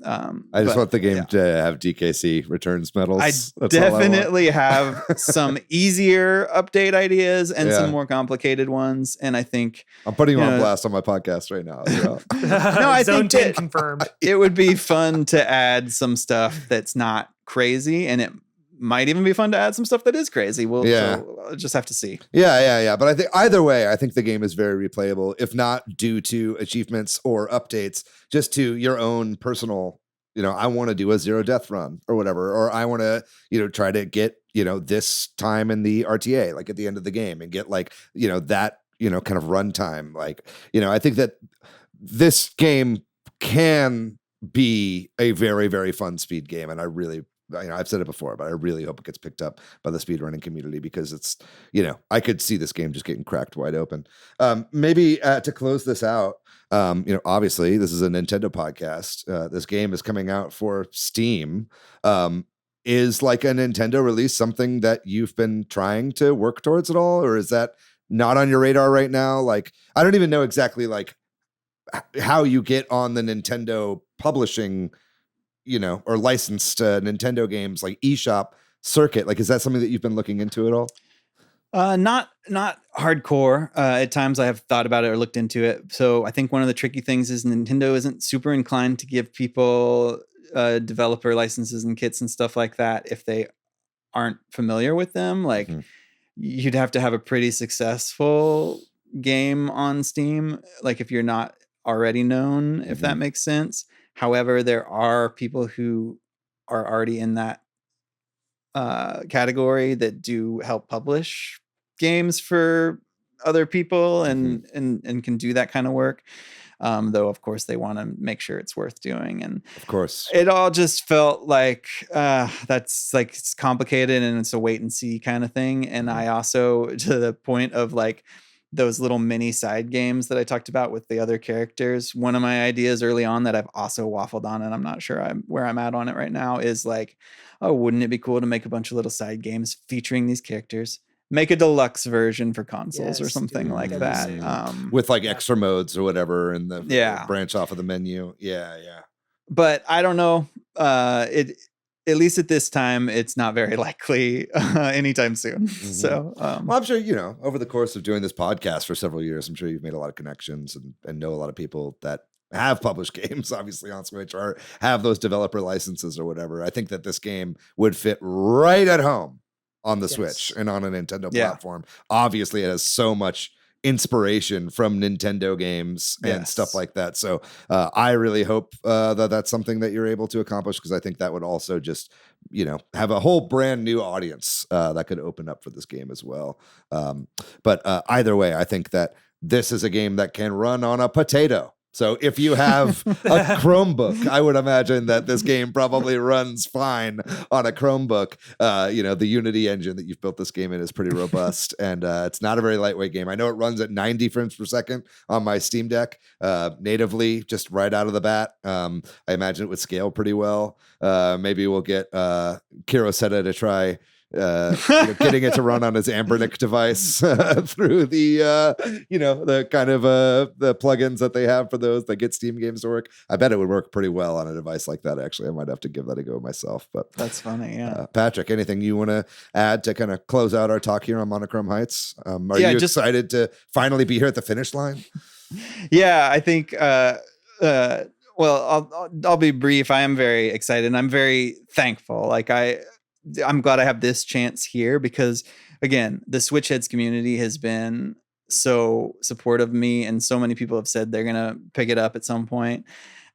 I just want the game to have DKC returns medals. I definitely have some easier update ideas and some more complicated ones. And I think I'm putting you on blast on my podcast right now. No, I Zone think 10 confirmed. It would be fun to add some stuff that's not crazy, and it might even be fun to add some stuff that is crazy. We'll just have to see. Yeah. But I think either way, I think the game is very replayable, if not due to achievements or updates, just to your own personal, you know, I want to do a zero death run or whatever, or I want to, you know, try to get, you know, this time in the RTA, like at the end of the game, and get like, you know, that, you know, kind of run time. Like, you know, I think that this game can be a very, very fun speed game. And I really, you know, I've said it before, but I really hope it gets picked up by the speedrunning community, because it's, you know, I could see this game just getting cracked wide open. Maybe to close this out, you know, obviously this is a Nintendo podcast. This game is coming out for Steam. Is like a Nintendo release something that you've been trying to work towards at all, or is that not on your radar right now? Like, I don't even know exactly like how you get on the Nintendo publishing, you know, or licensed Nintendo games like eShop circuit. Like, is that something that you've been looking into at all? Not hardcore. At times I have thought about it or looked into it. So I think one of the tricky things is Nintendo isn't super inclined to give people developer licenses and kits and stuff like that if they aren't familiar with them. Like you'd have to have a pretty successful game on Steam, like if you're not already known, if that makes sense. However, there are people who are already in that category that do help publish games for other people and can do that kind of work. Though, of course, they want to make sure it's worth doing. And of course, it all just felt like that's like it's complicated and it's a wait and see kind of thing. And I also, to the point of like, those little mini side games that I talked about with the other characters. One of my ideas early on that I've also waffled on, and I'm not sure where I'm at on it right now, is like, oh, wouldn't it be cool to make a bunch of little side games featuring these characters? Make a deluxe version for consoles or something like that. With like extra modes or whatever, and the branch off of the menu. Yeah. But I don't know. At least at this time, it's not very likely anytime soon. Mm-hmm. So, well, I'm sure, over the course of doing this podcast for several years, I'm sure you've made a lot of connections and know a lot of people that have published games, obviously, on Switch, or have those developer licenses or whatever. I think that this game would fit right at home on the Switch and on a Nintendo platform. Obviously, it has so much inspiration from Nintendo games and stuff like that. So I really hope that that's something that you're able to accomplish, because I think that would also just, have a whole brand new audience that could open up for this game as well. But either way, I think that this is a game that can run on a potato. So if you have a Chromebook, I would imagine that this game probably runs fine on a Chromebook. The Unity engine that you've built this game in is pretty robust, and it's not a very lightweight game. I know it runs at 90 frames per second on my Steam Deck natively, just right out of the bat. I imagine it would scale pretty well. Maybe we'll get Kiroseta to try getting it to run on his Ambernic device through the the kind of the plugins that they have for those that get Steam games to work. I bet it would work pretty well on a device like that. Actually, I might have to give that a go myself. But that's funny. Yeah, Patrick, anything you want to add to kind of close out our talk here on Monochrome Heights? Are you excited to finally be here at the finish line? Yeah, I think. Well, I'll be brief. I am very excited, and I'm very thankful. I'm glad I have this chance here, because again, the Switch Headz community has been so supportive of me, and so many people have said they're going to pick it up at some point.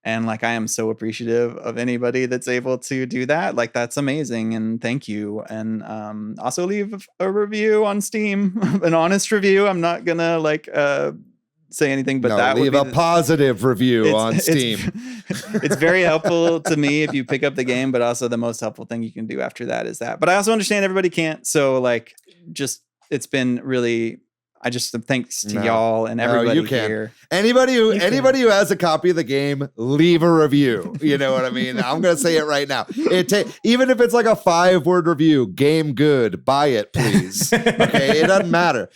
And I am so appreciative of anybody that's able to do that. That's amazing. And thank you. And also leave a review on Steam, an honest review. I'm not going to say anything, but that leave would a positive review on Steam. It's very helpful to me if you pick up the game, but also the most helpful thing you can do after that is that. But I also understand everybody can't. So it's been really, I just thanks to y'all and everybody here. Anybody who has a copy of the game, leave a review. You know what I mean? I'm gonna say it right now. Even if it's like a 5-word review, game good, buy it, please. Okay, it doesn't matter.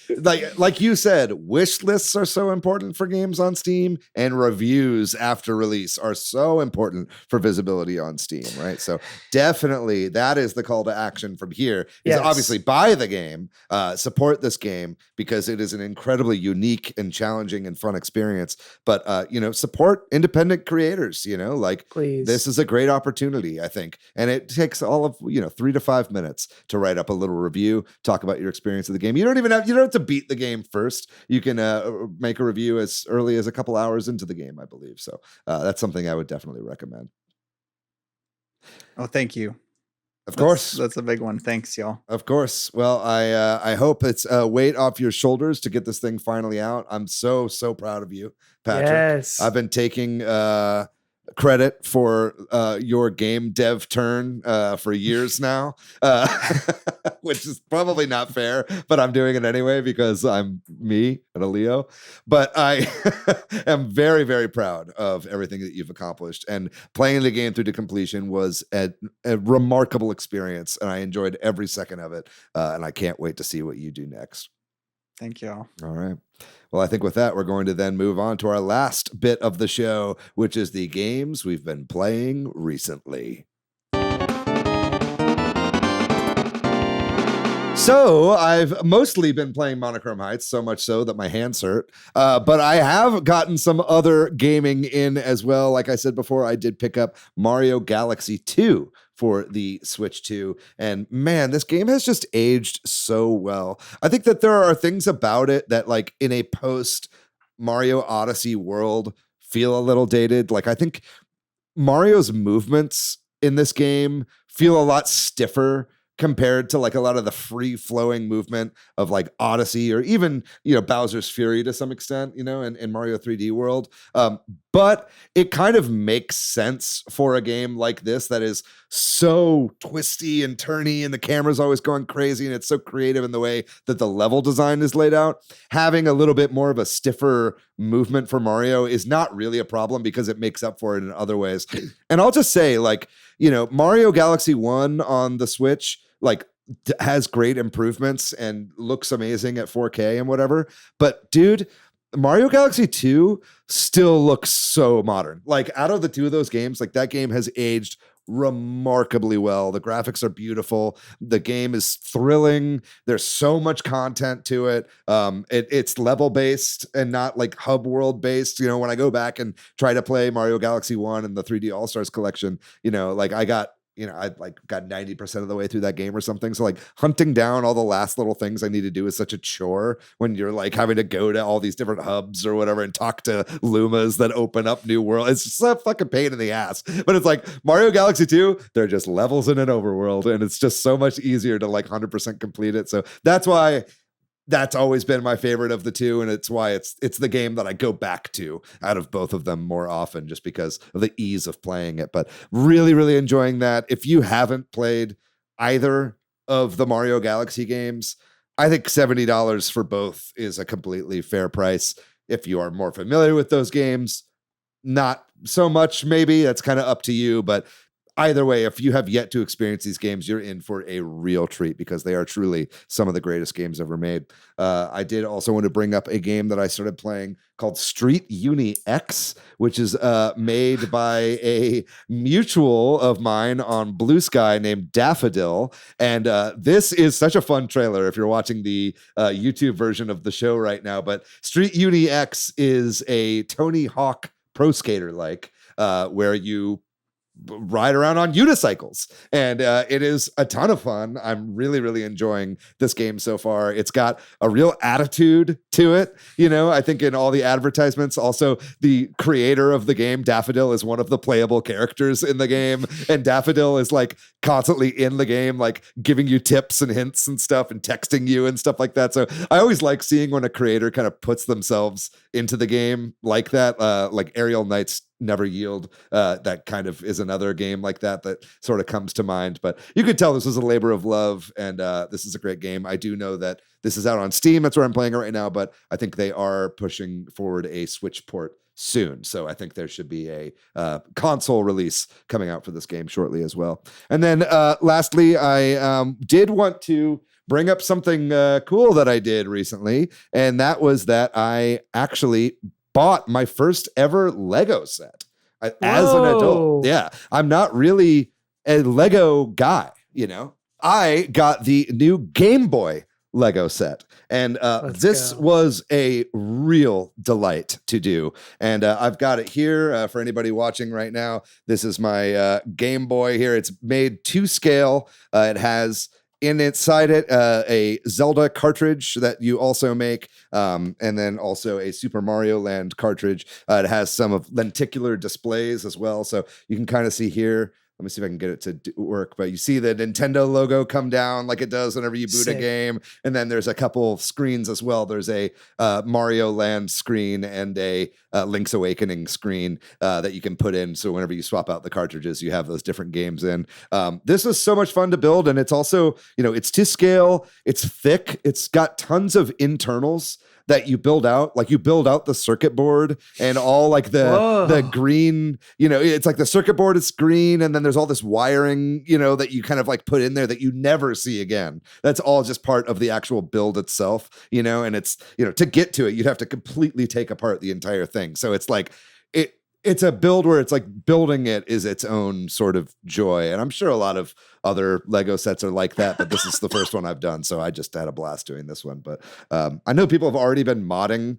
Like you said, wish lists are so important for games on Steam, and reviews after release are so important for visibility on Steam, right? So definitely that is the call to action from here. Is obviously buy the game, support this game, because it is an incredibly unique and challenging and fun experience. But support independent creators. Please. This is a great opportunity, I think, and it takes all of 3 to 5 minutes to write up a little review, talk about your experience of the game. You don't have to beat the game first. You can make a review as early as a couple hours into the game, I believe. So that's something I would definitely recommend. Oh, thank you. Of course. That's a big one. Thanks, y'all. Of course. Well, I hope it's a weight off your shoulders to get this thing finally out. I'm so proud of you, Patrick. Yes. I've been taking credit for your game dev turn for years now, which is probably not fair, but I'm doing it anyway because I'm me and a Leo. But I am very, very proud of everything that you've accomplished, and playing the game through to completion was a remarkable experience, and I enjoyed every second of it, and I can't wait to see what you do next. Thank you all. All right. Well, I think with that, we're going to then move on to our last bit of the show, which is the games we've been playing recently. So I've mostly been playing Monochrome Heights, so much so that my hands hurt. But I have gotten some other gaming in as well. Like I said before, I did pick up Mario Galaxy 2 for the Switch 2. And man, this game has just aged so well. I think that there are things about it that, like, in a post Mario Odyssey world, feel a little dated. Like, I think Mario's movements in this game feel a lot stiffer compared to like a lot of the free flowing movement of like Odyssey or even, Bowser's Fury to some extent, in Mario 3D World. But it kind of makes sense for a game like this that is so twisty and turny and the camera's always going crazy and it's so creative in the way that the level design is laid out. Having a little bit more of a stiffer movement for Mario is not really a problem because it makes up for it in other ways. And I'll just say, like, Mario Galaxy 1 on the Switch, like, has great improvements and looks amazing at 4K and whatever. But dude, Mario Galaxy 2 still looks so modern. Like, out of the two of those games, like, that game has aged remarkably well. The graphics are beautiful. The game is thrilling. There's so much content to it. It's level based and not like hub world based. When I go back and try to play Mario Galaxy 1 and the 3D All-Stars collection, like I got 90% of the way through that game or something. So like hunting down all the last little things I need to do is such a chore when you're like having to go to all these different hubs or whatever and talk to Lumas that open up new worlds. It's just a fucking pain in the ass. But it's like Mario Galaxy 2, they're just levels in an overworld and it's just so much easier to like 100% complete it. So that's why that's always been my favorite of the two, and it's why it's the game that I go back to out of both of them more often, just because of the ease of playing it. But really, really enjoying that. If you haven't played either of the Mario Galaxy games, I think $70 for both is a completely fair price. If you are more familiar with those games, not so much, maybe. That's kind of up to you, but either way, if you have yet to experience these games, you're in for a real treat because they are truly some of the greatest games ever made. I did also want to bring up a game that I started playing called Street Uni X, which is made by a mutual of mine on Blue Sky named Daffodil. And this is such a fun trailer if you're watching the YouTube version of the show right now. But Street Uni X is a Tony Hawk Pro Skater where you ride around on unicycles, and it is a ton of fun. I'm really, really enjoying this game so far. It's got a real attitude to it. I think in all the advertisements, also the creator of the game, Daffodil, is one of the playable characters in the game, and Daffodil is like constantly in the game, like giving you tips and hints and stuff and texting you and stuff like that. So I always like seeing when a creator kind of puts themselves into the game like that, like Aerial Knights Never Yield. That kind of is another game like that sort of comes to mind. But you could tell this was a labor of love, and this is a great game. I do know that this is out on Steam. That's where I'm playing it right now, but I think they are pushing forward a Switch port soon. So I think there should be a console release coming out for this game shortly as well. And then lastly, I did want to bring up something cool that I did recently, and that was that I actually bought my first ever Lego set as an adult. Yeah, I'm not really a Lego guy, I got the new Game Boy Lego set, and this was a real delight to do. And I've got it here for anybody watching right now. This is my Game Boy here. It's made to scale. It has inside it a Zelda cartridge that you also make, and then also a Super Mario Land cartridge. It has some of lenticular displays as well, so you can kind of see here. Let me see if I can get it to work. But you see the Nintendo logo come down like it does whenever you boot a game. And then there's a couple screens as well. There's a Mario Land screen and a Link's Awakening screen that you can put in. So whenever you swap out the cartridges, you have those different games in. This is so much fun to build. And it's also, it's to scale. It's thick. It's got tons of internals that you build out. Like you build out the circuit board and all like the green, it's like the circuit board is green, and then there's all this wiring, that you kind of like put in there that you never see again. That's all just part of the actual build itself, and it's, to get to it, you'd have to completely take apart the entire thing. So it's like, it's a build where it's like building it is its own sort of joy. And I'm sure a lot of other Lego sets are like that, but this is the first one I've done. So I just had a blast doing this one. But I know people have already been modding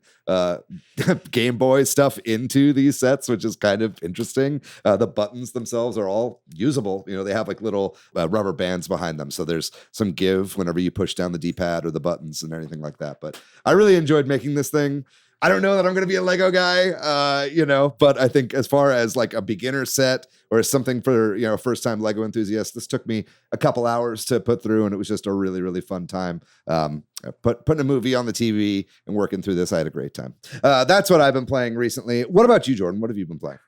Game Boy stuff into these sets, which is kind of interesting. The buttons themselves are all usable. They have like little rubber bands behind them. So there's some give whenever you push down the D-pad or the buttons and anything like that. But I really enjoyed making this thing. I don't know that I'm going to be a Lego guy, but I think as far as like a beginner set or something for, first time Lego enthusiast, this took me a couple hours to put through, and it was just a really, really fun time. Putting a movie on the TV and working through this, I had a great time. That's what I've been playing recently. What about you, Jordan? What have you been playing?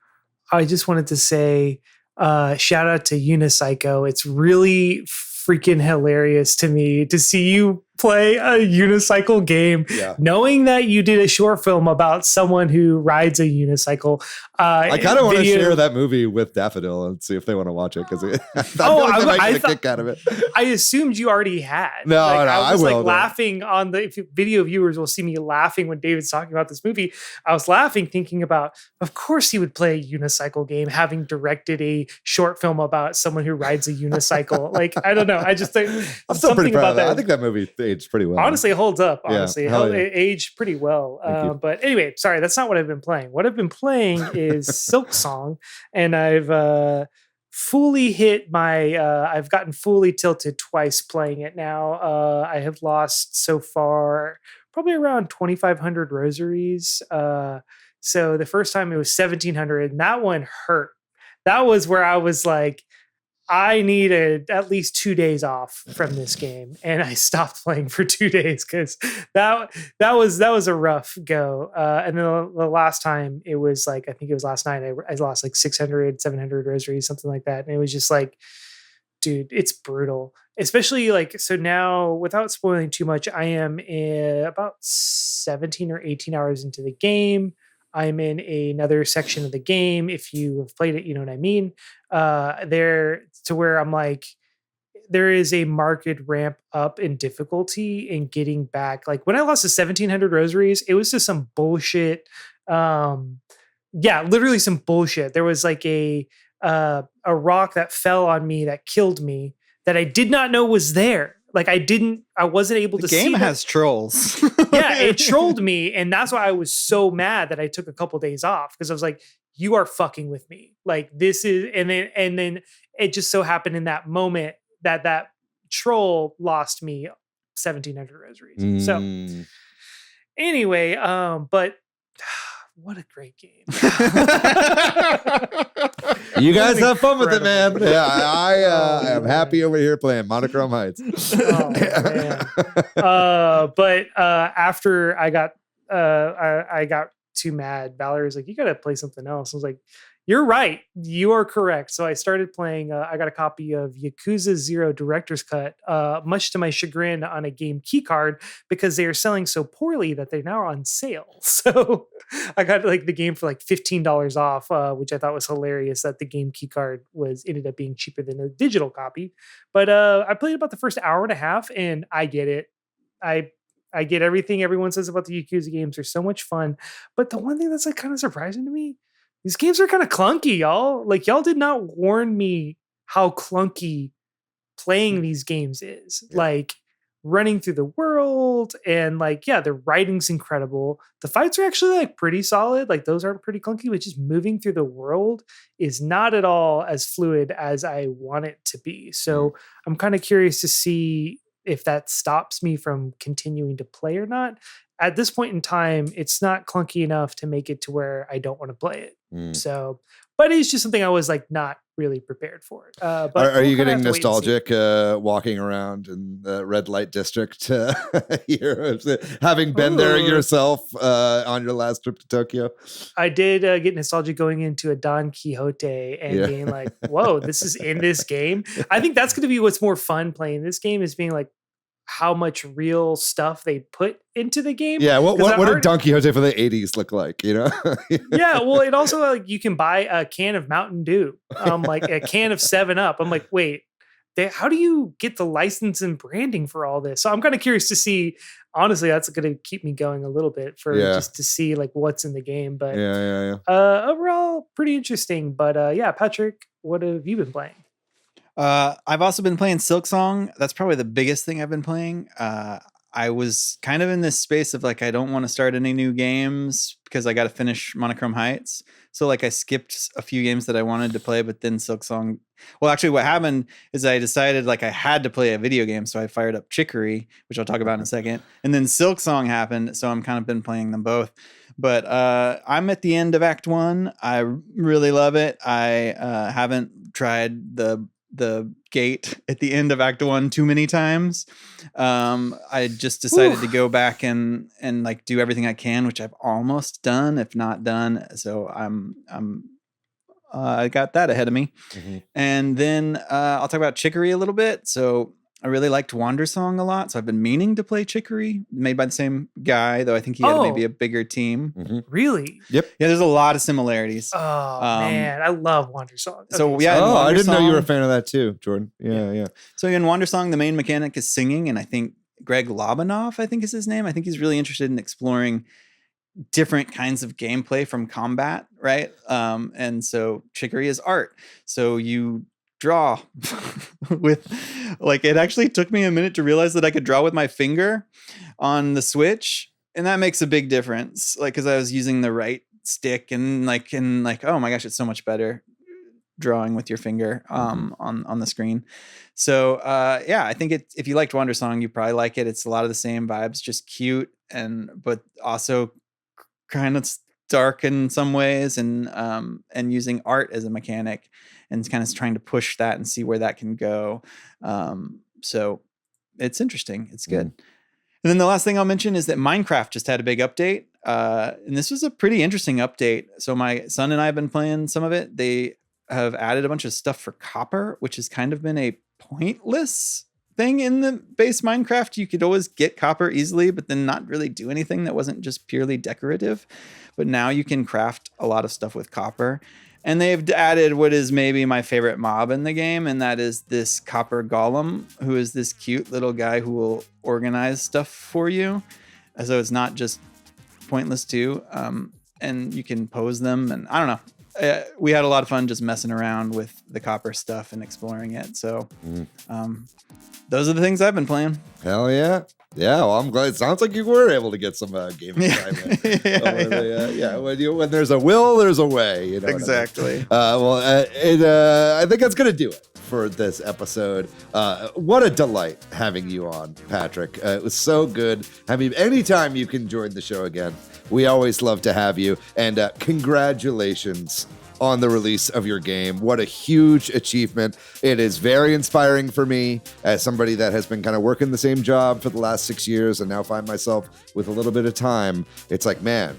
I just wanted to say, shout out to Unicycle. It's really freaking hilarious to me to see you play a unicycle game, knowing that you did a short film about someone who rides a unicycle. I kind of want to share that movie with Daffodil and see if they want to watch it, because I get a kick out of it. I assumed you already had. No, I was laughing on the video. Viewers will see me laughing when David's talking about this movie. I was laughing, thinking about, of course he would play a unicycle game, having directed a short film about someone who rides a unicycle. Like, I don't know. I just think I'm still pretty proud of that. I think that movie aged pretty well. Honestly, it holds up. Honestly, it aged pretty well. But anyway, sorry, that's not what I've been playing. What I've been playing is Silksong, and I've fully hit my. I've gotten fully tilted twice playing it now. I have lost so far probably around 2,500 rosaries. So the first time it was 1,700, and that one hurt. That was where I was like, I needed at least 2 days off from this game, and I stopped playing for 2 days because that was a rough go. And then the last time it was like, I think it was last night, I lost like 600, 700 rosaries, something like that. And it was just like, dude, it's brutal. Especially like, so now without spoiling too much, I am about 17 or 18 hours into the game. I'm in another section of the game. If you have played it, you know what I mean. There to where I'm like, there is a marked ramp up in difficulty in getting back. Like when I lost to 1,700 rosaries, it was just some bullshit. Literally some bullshit. There was like a rock that fell on me that killed me that I did not know was there. Like I wasn't able to see. The game has trolls. Yeah, it trolled me. And that's why I was so mad that I took a couple days off, because I was like, you are fucking with me. Like this is, and then it just so happened in that moment that troll lost me 1,700 rosaries. So anyway, but what a great game. You guys have fun with it, man. Yeah, I am happy over here playing Monochrome Heights. Oh, man. But after I got too mad, Valerie was like, you got to play something else. I was like, you're right. You are correct. So I started playing, I got a copy of Yakuza 0 Director's Cut, much to my chagrin, on a game key card, because they are selling so poorly that they're now on sale. So I got like the game for like $15 off, which I thought was hilarious that the game key card ended up being cheaper than a digital copy. But I played about the first hour and a half, and I get it. I get everything everyone says about the Yakuza games. They're so much fun. But the one thing that's like kind of surprising to me, these games are kind of clunky, y'all. Like, y'all did not warn me how clunky playing these games is. Yeah. Like, running through the world, and like, yeah, the writing's incredible. The fights are actually like pretty solid. Like, those aren't pretty clunky, but just moving through the world is not at all as fluid as I want it to be. So I'm kind of curious to see if that stops me from continuing to play or not. At this point in time, it's not clunky enough to make it to where I don't want to play it. So, but it's just something I was like not really prepared for. But are you getting nostalgic walking around in the red light district here, having been there yourself on your last trip to Tokyo? I did get nostalgic going into a Don Quixote and being like, whoa, this is in this game. I think that's going to be what's more fun playing this game, is being like, how much real stuff they put into the game. Yeah, what did Don Quixote for the 80s look like, you know? Yeah, well, it also, like, you can buy a can of Mountain Dew, like a can of 7-Up. I'm like, wait, how do you get the license and branding for all this? So I'm kind of curious to see. Honestly, that's going to keep me going a little bit for just to see like what's in the game. But overall, pretty interesting. But Patrick, what have you been playing? I've also been playing Silksong. That's probably the biggest thing I've been playing. I was kind of in this space of like, I don't want to start any new games because I got to finish Monochrome Heights. So like I skipped a few games that I wanted to play, but then Silksong. Well, actually what happened is I decided like I had to play a video game. So I fired up Chicory, which I'll talk about in a second. And then Silksong happened. So I'm kind of been playing them both. But I'm at the end of Act 1. I really love it. I haven't tried the gate at the end of Act 1 too many times. I just decided to go back and like do everything I can, which I've almost done, if not done. So I got that ahead of me. Mm-hmm. And then I'll talk about Chicory a little bit. So I really liked Wandersong a lot. So I've been meaning to play Chicory, made by the same guy, though I think he had maybe a bigger team. Mm-hmm. Really? Yep. Yeah, there's a lot of similarities. Oh, man. I love Wandersong. Okay. So, yeah. I didn't know you were a fan of that too, Jordan. Yeah. So in Wandersong, the main mechanic is singing. And I think Greg Lobanoff, I think is his name. I think he's really interested in exploring different kinds of gameplay from combat, right? And so Chicory is art. So you draw with like, it actually took me a minute to realize that I could draw with my finger on the Switch, and that makes a big difference, like because I was using the right stick and like oh my gosh, it's so much better drawing with your finger on the screen. So I think if you liked Wandersong, you probably like it. It's a lot of the same vibes, just cute but also kind of dark in some ways, and using art as a mechanic, and kind of trying to push that and see where that can go. So it's interesting. It's good. And then the last thing I'll mention is that Minecraft just had a big update. And this was a pretty interesting update. So my son and I have been playing some of it. They have added a bunch of stuff for copper, which has kind of been a pointless thing in the base Minecraft. You could always get copper easily, but then not really do anything that wasn't just purely decorative. But now you can craft a lot of stuff with copper. And they've added what is maybe my favorite mob in the game, and that is this copper golem, who is this cute little guy who will organize stuff for you. So it's not just pointless too. And you can pose them, and I don't know. We had a lot of fun just messing around with the copper stuff and exploring it. So those are the things I've been playing. Hell yeah. Yeah, well, I'm glad. It sounds like you were able to get some gaming time in. When there's a will, there's a way. You know exactly. I think that's going to do it for this episode. What a delight having you on, Patrick. It was so good. I mean, anytime you can join the show again, we always love to have you. And congratulations on the release of your game. What a huge achievement. It is very inspiring for me as somebody that has been kind of working the same job for the last 6 years and now find myself with a little bit of time. It's like, man,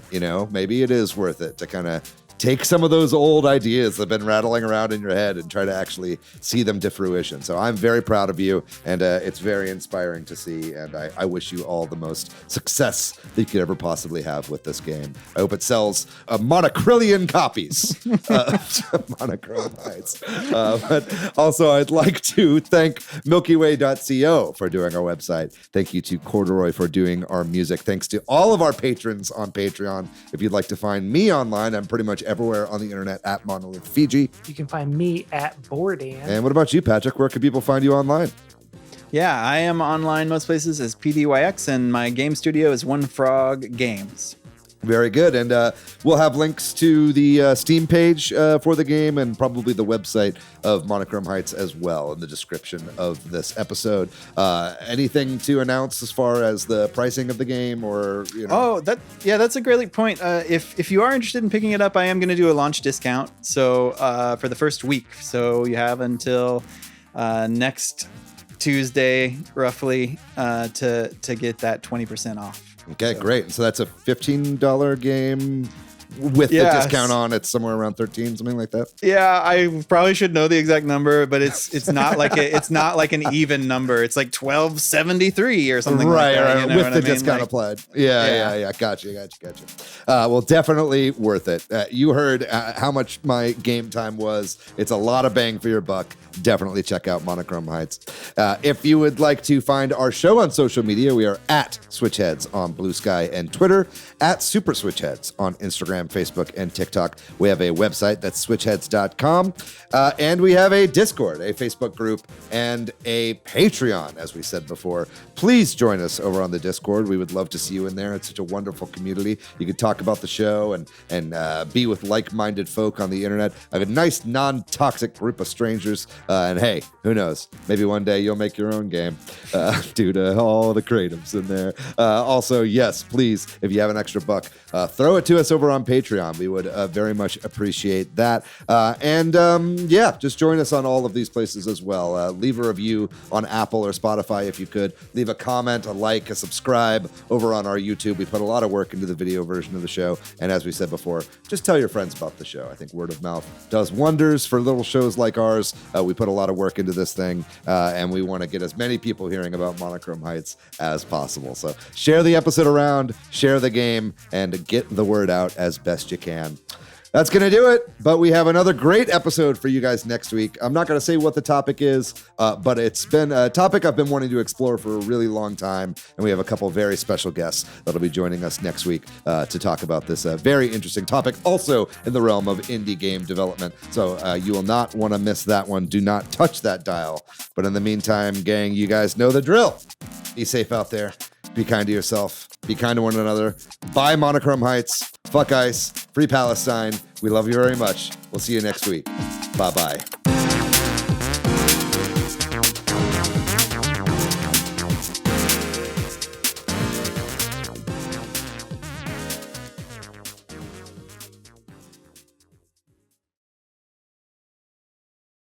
maybe it is worth it to kind of take some of those old ideas that have been rattling around in your head and try to actually see them to fruition. So I'm very proud of you, and it's very inspiring to see, and I wish you all the most success that you could ever possibly have with this game. I hope it sells monocrillion copies of Monochrome Heights. But also, I'd like to thank MilkyWay.co for doing our website. Thank you to Corduroy for doing our music. Thanks to all of our patrons on Patreon. If you'd like to find me online, I'm pretty much everywhere on the internet at Monolith Fiji. You can find me at Boardan. And what about you, Patrick? Where can people find you online? Yeah, I am online most places as PDYX, and my game studio is One Frog Games. Very good. And we'll have links to the Steam page for the game and probably the website of Monochrome Heights as well in the description of this episode. Anything to announce as far as the pricing of the game or, Oh, that's a great point. If you are interested in picking it up, I am going to do a launch discount. So for the first week. So you have until next Tuesday, roughly, to get that 20% off. Okay, great. So that's a $15 game with the discount on. It's somewhere around 13, something like that. Yeah, I probably should know the exact number, but it's not like it's not like an even number. It's like $12.73 or something like that. Right, with the discount applied. Yeah. Gotcha. Well, definitely worth it. You heard how much my game time was. It's a lot of bang for your buck. Definitely check out Monochrome Heights. If you would like to find our show on social media, we are at Switch Headz on Blue Sky and Twitter, at Super Switch Headz on Instagram Instagram, Facebook, and TikTok. We have a website that's switchheadz.com. And we have a Discord, a Facebook group, and a Patreon, as we said before. Please join us over on the Discord. We would love to see you in there. It's such a wonderful community. You can talk about the show and be with like-minded folk on the internet. I have a nice, non-toxic group of strangers. And hey, who knows? Maybe one day you'll make your own game due to all the creatives in there. Also, yes, please, if you have an extra buck, throw it to us over on Patreon. We would very much appreciate that. Yeah, just join us on all of these places as well. Leave a review on Apple or Spotify if you could. Leave a comment, a like, a subscribe over on our YouTube. We put a lot of work into the video version of the show. And as we said before, just tell your friends about the show. I think word of mouth does wonders for little shows like ours. We put a lot of work into this thing, and we want to get as many people hearing about Monochrome Heights as possible. So share the episode around, share the game, and get the word out as best you can. That's going to do it, but we have another great episode for you guys next week. I'm not going to say what the topic is, but it's been a topic I've been wanting to explore for a really long time, and we have a couple very special guests that'll be joining us next week to talk about this very interesting topic, also in the realm of indie game development. So you will not want to miss that one. Do not touch that dial. But in the meantime, gang, you guys know the drill. Be safe out there. Be kind to yourself. Be kind to one another. Buy Monochrome Heights. Fuck ICE. Free Palestine. We love you very much. We'll see you next week. Bye-bye.